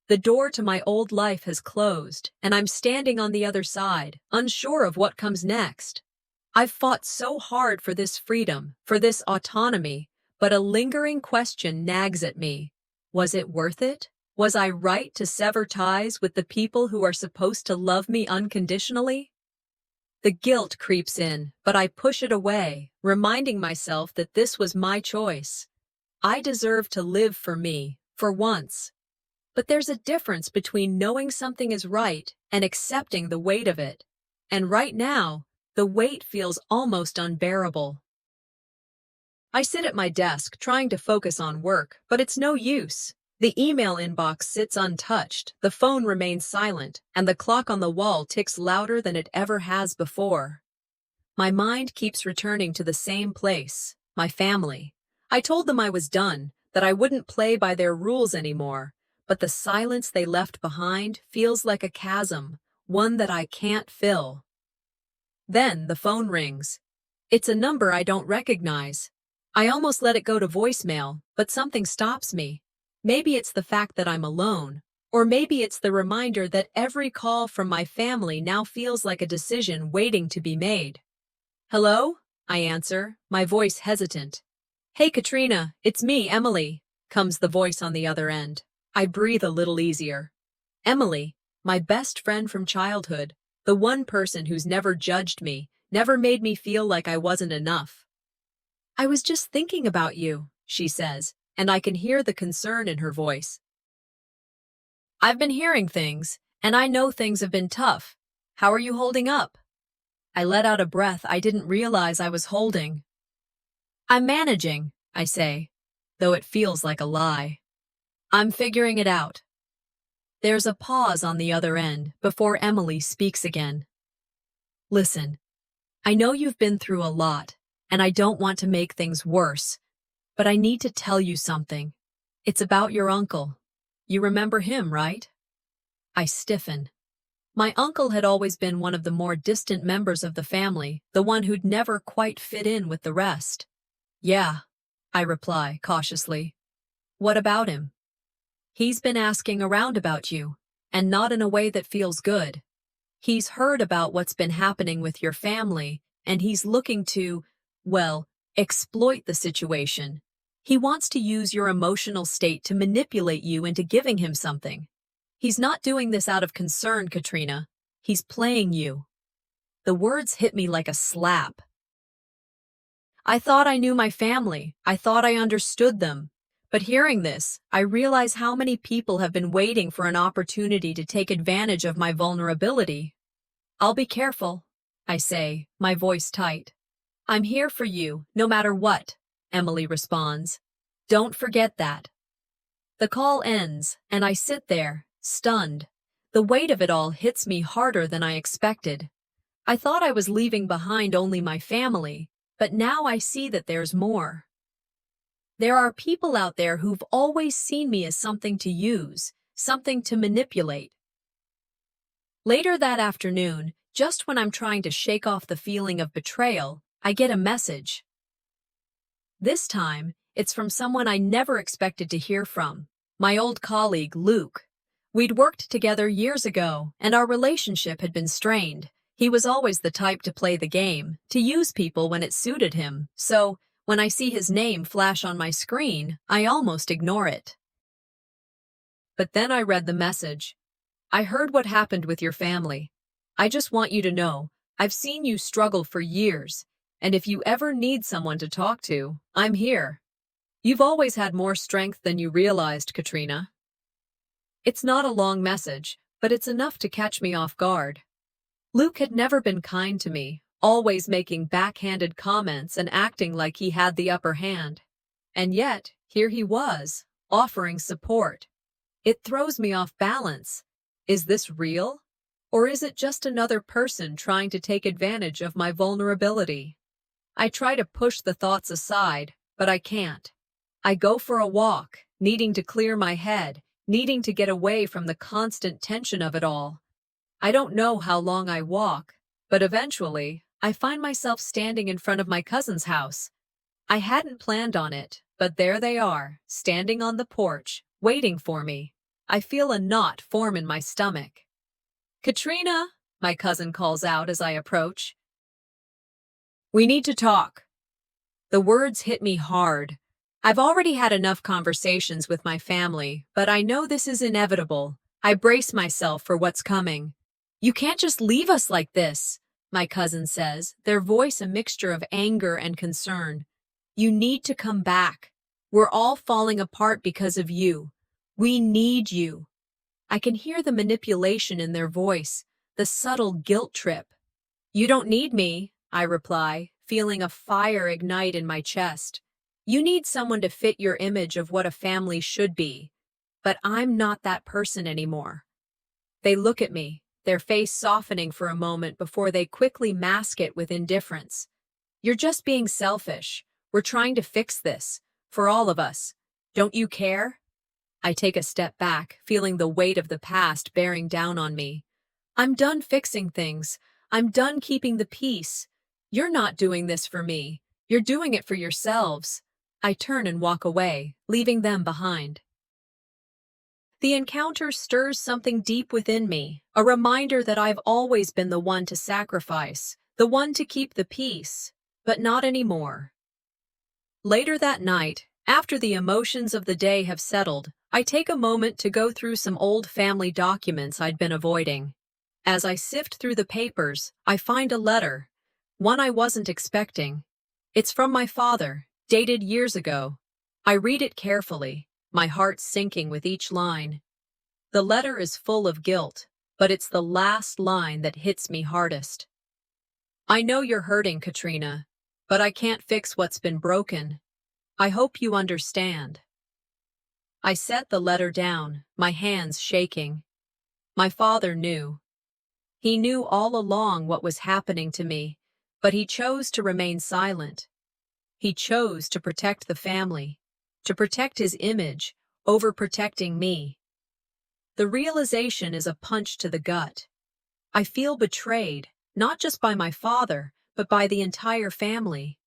The door to my old life has closed, and I'm standing on the other side, unsure of what comes next. I've fought so hard for this freedom, for this autonomy, but a lingering question nags at me. Was it worth it? Was I right to sever ties with the people who are supposed to love me unconditionally? The guilt creeps in, but I push it away, reminding myself that this was my choice. I deserve to live for me, for once. But there's a difference between knowing something is right and accepting the weight of it. And right now, the weight feels almost unbearable. I sit at my desk trying to focus on work, but it's no use. The email inbox sits untouched, the phone remains silent, and the clock on the wall ticks louder than it ever has before. My mind keeps returning to the same place, my family. I told them I was done, that I wouldn't play by their rules anymore, but the silence they left behind feels like a chasm, one that I can't fill. Then the phone rings. It's a number I don't recognize. I almost let it go to voicemail, but something stops me. Maybe it's the fact that I'm alone, or maybe it's the reminder that every call from my family now feels like a decision waiting to be made. Hello? I answer, my voice hesitant. Hey Katrina, it's me, Emily, comes the voice on the other end. I breathe a little easier. Emily, my best friend from childhood, the one person who's never judged me, never made me feel like I wasn't enough. I was just thinking about you, she says, and I can hear the concern in her voice. I've been hearing things, and I know things have been tough. How are you holding up? I let out a breath I didn't realize I was holding. I'm managing, I say, though it feels like a lie. I'm figuring it out. There's a pause on the other end before Emily speaks again. Listen, I know you've been through a lot, and I don't want to make things worse, but I need to tell you something. It's about your uncle. You remember him, right? I stiffen. My uncle had always been one of the more distant members of the family, the one who'd never quite fit in with the rest. Yeah, I reply cautiously. What about him? He's been asking around about you, and not in a way that feels good. He's heard about what's been happening with your family, and he's looking to, well, exploit the situation. He wants to use your emotional state to manipulate you into giving him something. He's not doing this out of concern, Katrina. He's playing you. The words hit me like a slap. I thought I knew my family. I thought I understood them. But hearing this, I realize how many people have been waiting for an opportunity to take advantage of my vulnerability. I'll be careful, I say, my voice tight. I'm here for you, no matter what, Emily responds. Don't forget that. The call ends, and I sit there, stunned. The weight of it all hits me harder than I expected. I thought I was leaving behind only my family, but now I see that there's more. There are people out there who've always seen me as something to use, something to manipulate. Later that afternoon, just when I'm trying to shake off the feeling of betrayal, I get a message. This time, it's from someone I never expected to hear from, my old colleague, Luke. We'd worked together years ago, and our relationship had been strained. He was always the type to play the game, to use people when it suited him, so when I see his name flash on my screen, I almost ignore it. But then I read the message. I heard what happened with your family. I just want you to know, I've seen you struggle for years, and if you ever need someone to talk to, I'm here. You've always had more strength than you realized, Katrina. It's not a long message, but it's enough to catch me off guard. Luke had never been kind to me, always making backhanded comments and acting like he had the upper hand. And yet, here he was, offering support. It throws me off balance. Is this real? Or is it just another person trying to take advantage of my vulnerability? I try to push the thoughts aside, but I can't. I go for a walk, needing to clear my head, needing to get away from the constant tension of it all. I don't know how long I walk, but eventually, I find myself standing in front of my cousin's house. I hadn't planned on it, but there they are, standing on the porch, waiting for me. I feel a knot form in my stomach. Katrina, my cousin calls out as I approach. We need to talk. The words hit me hard. I've already had enough conversations with my family, but I know this is inevitable. I brace myself for what's coming. You can't just leave us like this. my cousin says, their voice a mixture of anger and concern. You need to come back. We're all falling apart because of you. We need you. I can hear the manipulation in their voice, the subtle guilt trip. You don't need me, I reply, feeling a fire ignite in my chest. You need someone to fit your image of what a family should be. But I'm not that person anymore. They look at me, their face softening for a moment before they quickly mask it with indifference. You're just being selfish. We're trying to fix this. For all of us. Don't you care? I take a step back, feeling the weight of the past bearing down on me. I'm done fixing things. I'm done keeping the peace. You're not doing this for me. You're doing it for yourselves. I turn and walk away, leaving them behind. The encounter stirs something deep within me, a reminder that I've always been the one to sacrifice, the one to keep the peace, but not anymore. Later that night, after the emotions of the day have settled, I take a moment to go through some old family documents I'd been avoiding. As I sift through the papers, I find a letter, one I wasn't expecting. It's from my father, dated years ago. I read it carefully, my heart sinking with each line. The letter is full of guilt, but it's the last line that hits me hardest. I know you're hurting, Katrina, but I can't fix what's been broken. I hope you understand. I set the letter down, my hands shaking. My father knew. He knew all along what was happening to me, but he chose to remain silent. He chose to protect the family, to protect his image, over protecting me. The realization is a punch to the gut. I feel betrayed, not just by my father, but by the entire family.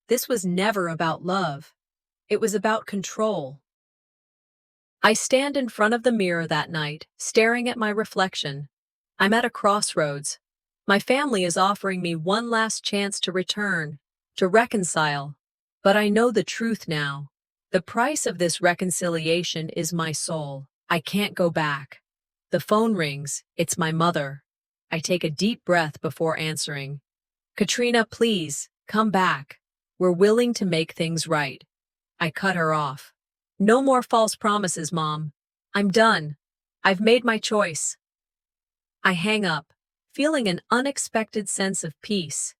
This was never about love. It was about control. I stand in front of the mirror that night, staring at my reflection. I'm at a crossroads. My family is offering me one last chance to return, to reconcile. But I know the truth now. The price of this reconciliation is my soul. I can't go back. The phone rings. It's my mother. I take a deep breath before answering. Katrina, please, come back. We're willing to make things right. I cut her off. No more false promises, Mom. I'm done. I've made my choice. I hang up, feeling an unexpected sense of peace.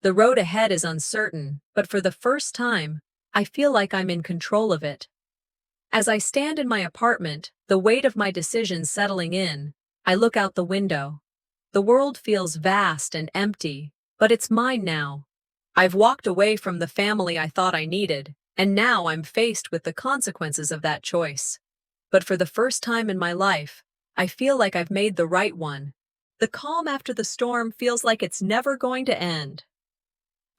The road ahead is uncertain, but for the first time, I feel like I'm in control of it. As I stand in my apartment, the weight of my decision settling in, I look out the window. The world feels vast and empty, but it's mine now. I've walked away from the family I thought I needed, and now I'm faced with the consequences of that choice. But for the first time in my life, I feel like I've made the right one. The calm after the storm feels like it's never going to end.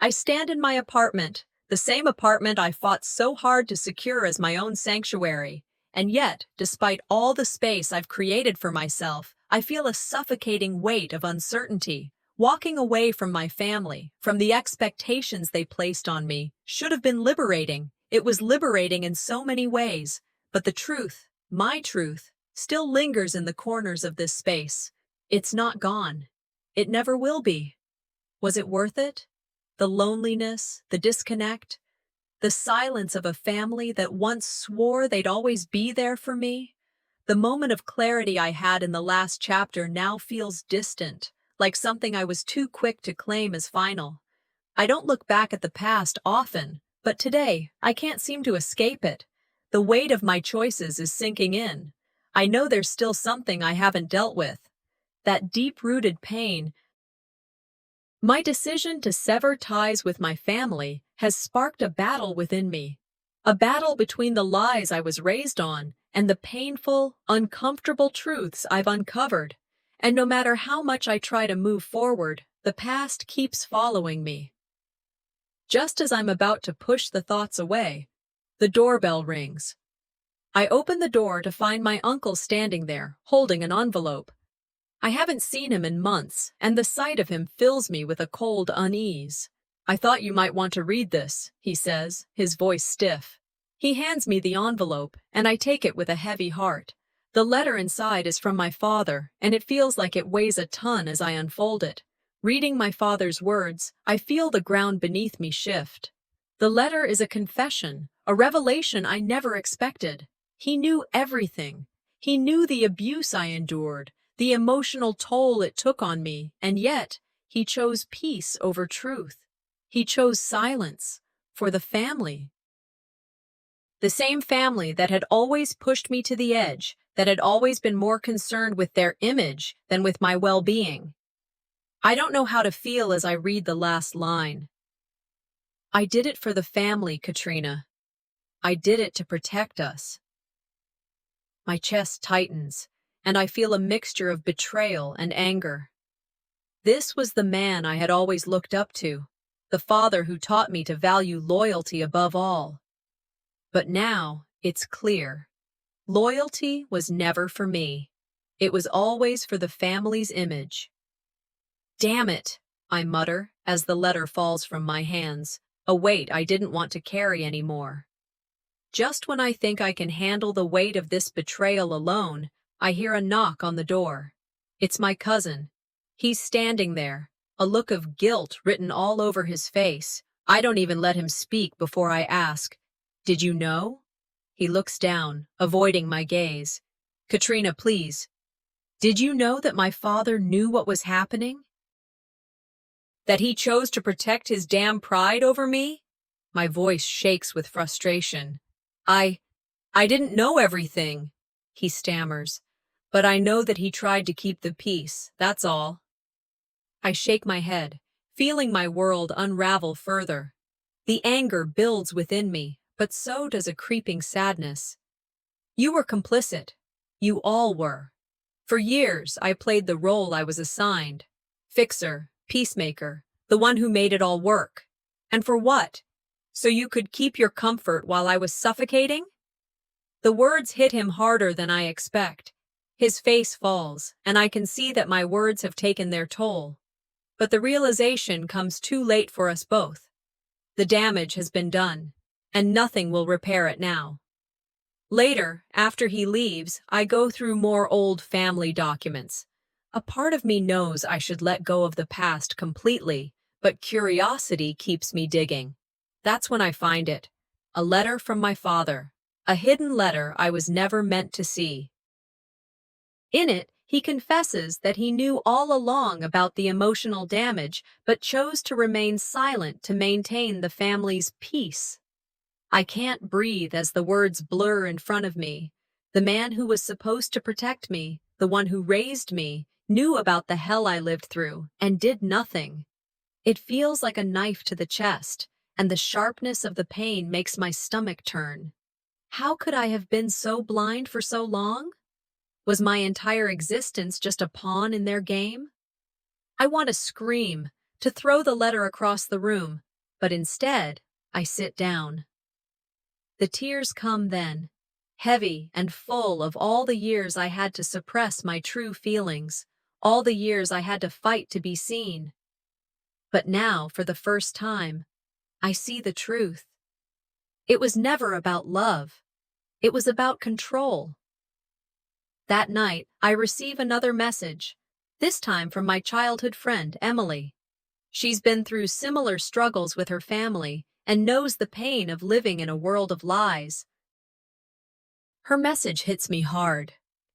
I stand in my apartment, the same apartment I fought so hard to secure as my own sanctuary. And yet, despite all the space I've created for myself, I feel a suffocating weight of uncertainty. Walking away from my family, from the expectations they placed on me, should have been liberating. It was liberating in so many ways. But the truth, my truth, still lingers in the corners of this space. It's not gone. It never will be. Was it worth it? The loneliness, the disconnect, the silence of a family that once swore they'd always be there for me? The moment of clarity I had in the last chapter now feels distant, like something I was too quick to claim as final. I don't look back at the past often, but today I can't seem to escape it. The weight of my choices is sinking in. I know there's still something I haven't dealt with. That deep-rooted pain. My decision to sever ties with my family has sparked a battle within me. A battle between the lies I was raised on and the painful, uncomfortable truths I've uncovered. And no matter how much I try to move forward, the past keeps following me. Just as I'm about to push the thoughts away, the doorbell rings. I open the door to find my uncle standing there, holding an envelope. I haven't seen him in months, and the sight of him fills me with a cold unease. I thought you might want to read this, he says, his voice stiff. He hands me the envelope, and I take it with a heavy heart. The letter inside is from my father, and it feels like it weighs a ton as I unfold it. Reading my father's words, I feel the ground beneath me shift. The letter is a confession, a revelation I never expected. He knew everything. He knew the abuse I endured, the emotional toll it took on me, and yet he chose peace over truth. He chose silence for the family. The same family that had always pushed me to the edge, that had always been more concerned with their image than with my well-being. I don't know how to feel as I read the last line. I did it for the family, Katrina. I did it to protect us. My chest tightens, and I feel a mixture of betrayal and anger. This was the man I had always looked up to, the father who taught me to value loyalty above all. But now, it's clear. Loyalty was never for me. It was always for the family's image. Damn it, I mutter as the letter falls from my hands, a weight I didn't want to carry anymore. Just when I think I can handle the weight of this betrayal alone, I hear a knock on the door. It's my cousin. He's standing there, a look of guilt written all over his face. I don't even let him speak before I ask, "Did you know?" He looks down, avoiding my gaze. "Katrina, please. Did you know that my father knew what was happening? That he chose to protect his damn pride over me?" My voice shakes with frustration. I didn't know everything," he stammers, "but I know that he tried to keep the peace, that's all." I shake my head, feeling my world unravel further. The anger builds within me, but so does a creeping sadness. You were complicit. You all were. For years, I played the role I was assigned. Fixer, peacemaker, the one who made it all work. And for what? So you could keep your comfort while I was suffocating? The words hit him harder than I expect. His face falls, and I can see that my words have taken their toll. But the realization comes too late for us both. The damage has been done, and nothing will repair it now. Later, after he leaves, I go through more old family documents. A part of me knows I should let go of the past completely, but curiosity keeps me digging. That's when I find it. A letter from my father. A hidden letter I was never meant to see. In it, he confesses that he knew all along about the emotional damage, but chose to remain silent to maintain the family's peace. I can't breathe as the words blur in front of me. The man who was supposed to protect me, the one who raised me, knew about the hell I lived through and did nothing. It feels like a knife to the chest, and the sharpness of the pain makes my stomach turn. How could I have been so blind for so long? Was my entire existence just a pawn in their game? I want to scream, to throw the letter across the room, but instead, I sit down. The tears come then, heavy and full of all the years I had to suppress my true feelings, all the years I had to fight to be seen. But now, for the first time, I see the truth. It was never about love. It was about control. That night, I receive another message, this time from my childhood friend, Emily. She's been through similar struggles with her family and knows the pain of living in a world of lies. Her message hits me hard.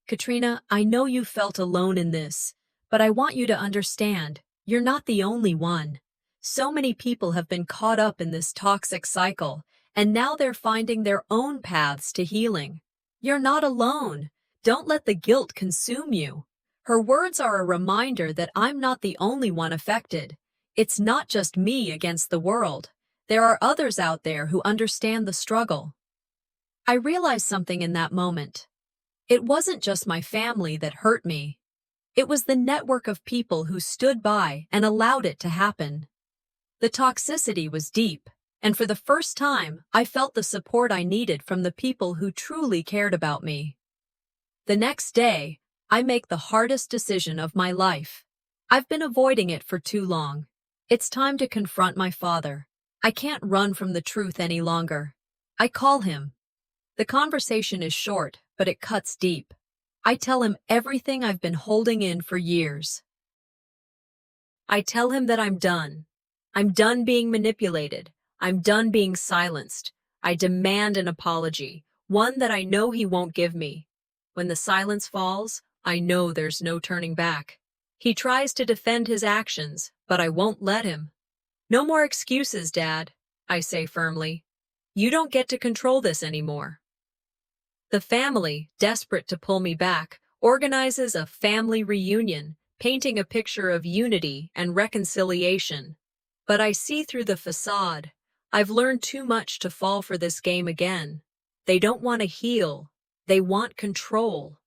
"Katrina, I know you felt alone in this, but I want you to understand, you're not the only one. So many people have been caught up in this toxic cycle, and now they're finding their own paths to healing. You're not alone. Don't let the guilt consume you." Her words are a reminder that I'm not the only one affected. It's not just me against the world. There are others out there who understand the struggle. I realized something in that moment. It wasn't just my family that hurt me. It was the network of people who stood by and allowed it to happen. The toxicity was deep, and for the first time, I felt the support I needed from the people who truly cared about me. The next day, I make the hardest decision of my life. I've been avoiding it for too long. It's time to confront my father. I can't run from the truth any longer. I call him. The conversation is short, but it cuts deep. I tell him everything I've been holding in for years. I tell him that I'm done. I'm done being manipulated. I'm done being silenced. I demand an apology, one that I know he won't give me. When the silence falls, I know there's no turning back. He tries to defend his actions, but I won't let him. No more excuses, Dad, I say firmly. You don't get to control this anymore. The family, desperate to pull me back, organizes a family reunion, painting a picture of unity and reconciliation. But I see through the facade. I've learned too much to fall for this game again. They don't want to heal. They want control.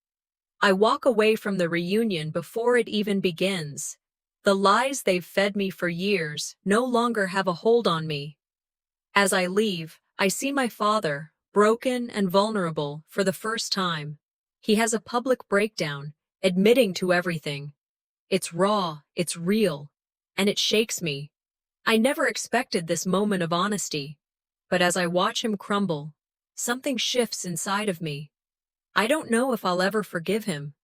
I walk away from the reunion before it even begins. The lies they've fed me for years no longer have a hold on me. As I leave, I see my father, broken and vulnerable, for the first time. He has a public breakdown, admitting to everything. It's raw, it's real, and it shakes me. I never expected this moment of honesty, but as I watch him crumble, something shifts inside of me. I don't know if I'll ever forgive him.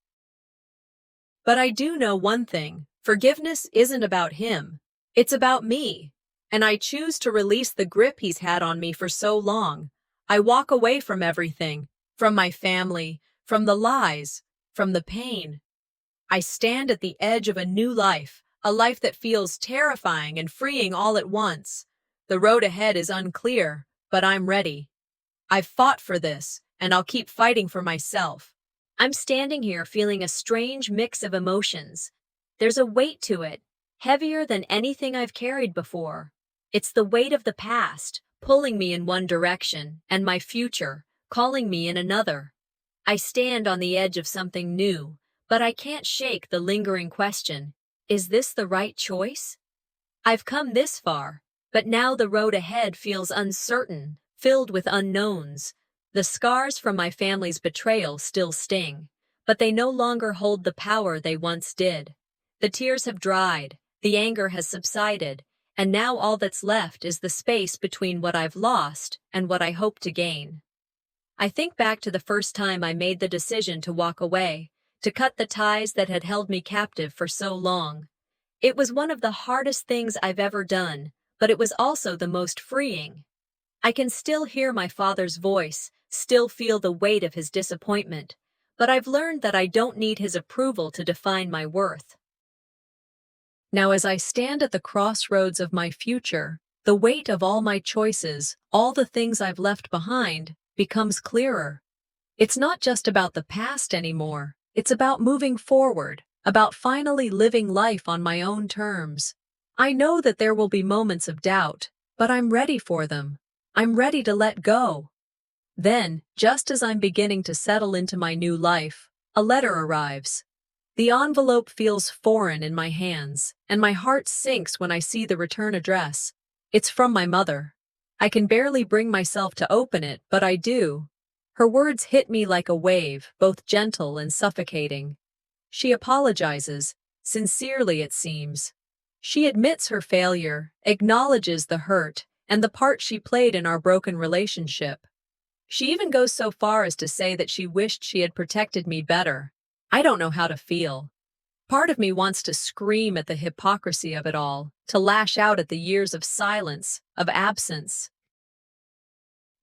But I do know one thing: forgiveness isn't about him. It's about me. And I choose to release the grip he's had on me for so long. I walk away from everything, from my family, from the lies, from the pain. I stand at the edge of a new life, a life that feels terrifying and freeing all at once. The road ahead is unclear, but I'm ready. I've fought for this, and I'll keep fighting for myself. I'm standing here feeling a strange mix of emotions. There's a weight to it, heavier than anything I've carried before. It's the weight of the past, pulling me in one direction, and my future, calling me in another. I stand on the edge of something new, but I can't shake the lingering question: is this the right choice? I've come this far, but now the road ahead feels uncertain, filled with unknowns. The scars from my family's betrayal still sting, but they no longer hold the power they once did. The tears have dried, the anger has subsided, and now all that's left is the space between what I've lost and what I hope to gain. I think back to the first time I made the decision to walk away, to cut the ties that had held me captive for so long. It was one of the hardest things I've ever done, but it was also the most freeing. I can still hear my father's voice, still feel the weight of his disappointment, but I've learned that I don't need his approval to define my worth. Now, as I stand at the crossroads of my future, the weight of all my choices, all the things I've left behind, becomes clearer. It's not just about the past anymore. It's about moving forward, about finally living life on my own terms. I know that there will be moments of doubt, but I'm ready for them. I'm ready to let go. Then, just as I'm beginning to settle into my new life, a letter arrives. The envelope feels foreign in my hands, and my heart sinks when I see the return address. It's from my mother. I can barely bring myself to open it, but I do. Her words hit me like a wave, both gentle and suffocating. She apologizes, sincerely it seems. She admits her failure, acknowledges the hurt, and the part she played in our broken relationship. She even goes so far as to say that she wished she had protected me better. I don't know how to feel. Part of me wants to scream at the hypocrisy of it all, to lash out at the years of silence, of absence.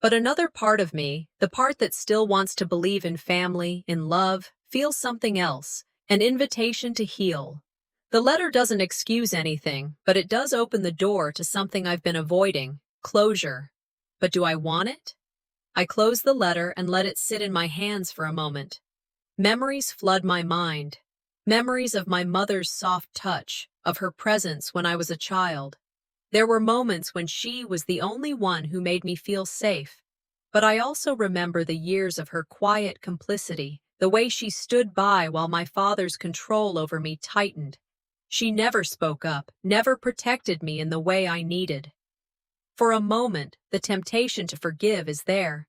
But another part of me, the part that still wants to believe in family, in love, feels something else, an invitation to heal. The letter doesn't excuse anything, but it does open the door to something I've been avoiding: closure. But do I want it? I close the letter and let it sit in my hands for a moment. Memories flood my mind. Memories of my mother's soft touch, of her presence when I was a child. There were moments when she was the only one who made me feel safe. But I also remember the years of her quiet complicity, the way she stood by while my father's control over me tightened. She never spoke up, never protected me in the way I needed. For a moment, the temptation to forgive is there.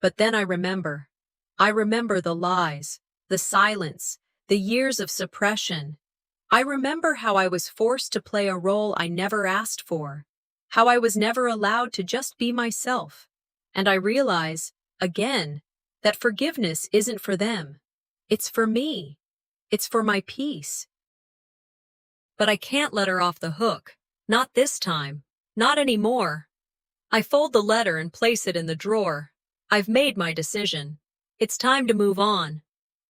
But then I remember. I remember the lies, the silence, the years of suppression. I remember how I was forced to play a role I never asked for, how I was never allowed to just be myself. And I realize, again, that forgiveness isn't for them. It's for me. It's for my peace. but I can't let her off the hook. Not this time. Not anymore. I fold the letter and place it in the drawer. I've made my decision. It's time to move on.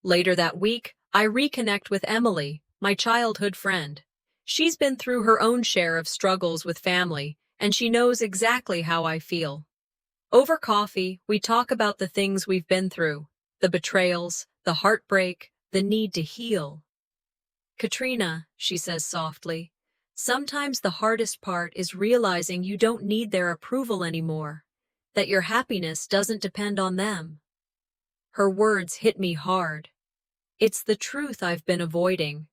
Later that week, I reconnect with Emily, my childhood friend. She's been through her own share of struggles with family, and she knows exactly how I feel. Over coffee, we talk about the things we've been through, the betrayals, the heartbreak, the need to heal. Katrina, she says softly, sometimes the hardest part is realizing you don't need their approval anymore, that your happiness doesn't depend on them. Her words hit me hard. It's the truth I've been avoiding.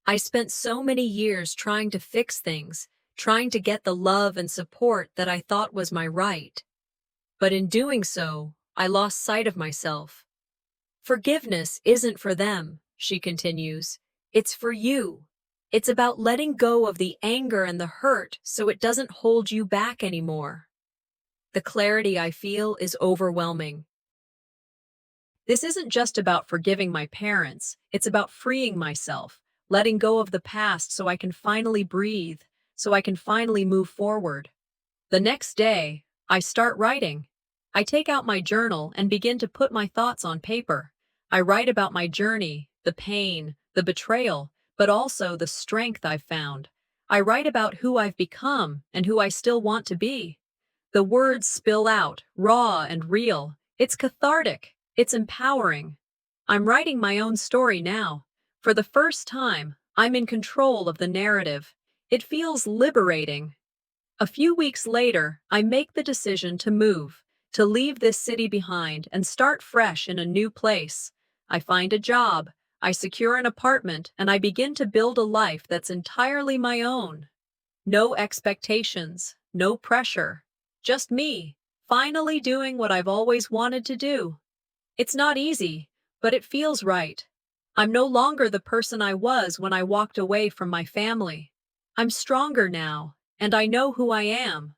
I spent so many years trying to fix things, trying to get the love and support that I thought was my right. But in doing so, I lost sight of myself. Forgiveness isn't for them, she continues. It's for you. It's about letting go of the anger and the hurt so it doesn't hold you back anymore. The clarity I feel is overwhelming. This isn't just about forgiving my parents, it's about freeing myself, letting go of the past so I can finally breathe, so I can finally move forward. The next day, I start writing. I take out my journal and begin to put my thoughts on paper. I write about my journey, the pain, the betrayal, but also the strength I've found. I write about who I've become and who I still want to be. The words spill out, raw and real. It's cathartic. It's empowering. I'm writing my own story now. For the first time, I'm in control of the narrative. It feels liberating. A few weeks later, I make the decision to move, to leave this city behind and start fresh in a new place. I find a job, I secure an apartment, and I begin to build a life that's entirely my own. No expectations, no pressure. Just me, finally doing what I've always wanted to do. It's not easy, but it feels right. I'm no longer the person I was when I walked away from my family. I'm stronger now, and I know who I am.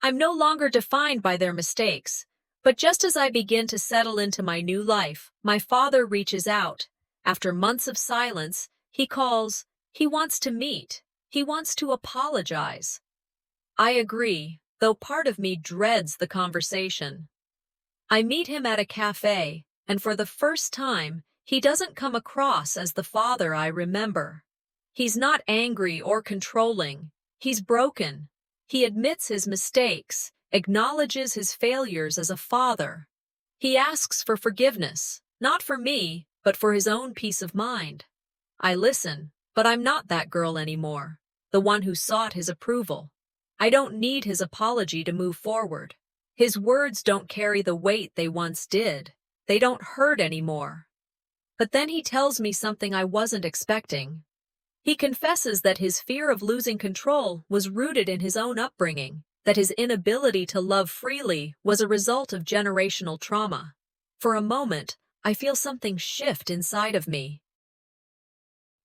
I'm no longer defined by their mistakes. But just as I begin to settle into my new life, my father reaches out. After months of silence, he calls. He wants to meet. He wants to apologize. I agree, though part of me dreads the conversation. I meet him at a cafe, and for the first time, he doesn't come across as the father I remember. He's not angry or controlling. He's broken. He admits his mistakes, acknowledges his failures as a father. He asks for forgiveness, not for me, but for his own peace of mind. I listen, but I'm not that girl anymore, the one who sought his approval. I don't need his apology to move forward. His words don't carry the weight they once did. They don't hurt anymore. But then he tells me something I wasn't expecting. He confesses that his fear of losing control was rooted in his own upbringing, that his inability to love freely was a result of generational trauma. For a moment, I feel something shift inside of me.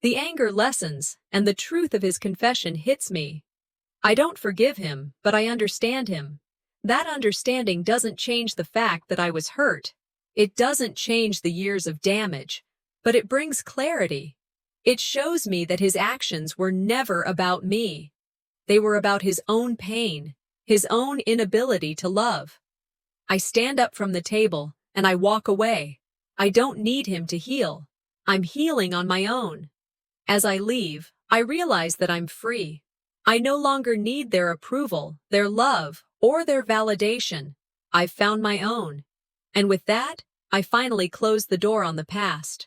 The anger lessens, and the truth of his confession hits me. I don't forgive him, but I understand him. That understanding doesn't change the fact that I was hurt. It doesn't change the years of damage, but it brings clarity. It shows me that his actions were never about me. They were about his own pain, his own inability to love. I stand up from the table, and I walk away. I don't need him to heal. I'm healing on my own. As I leave, I realize that I'm free. I no longer need their approval, their love, or their validation. I've found my own. And with that, I finally close the door on the past.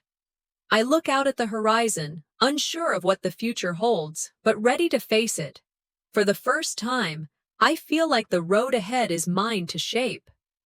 I look out at the horizon, unsure of what the future holds, but ready to face it. For the first time, I feel like the road ahead is mine to shape.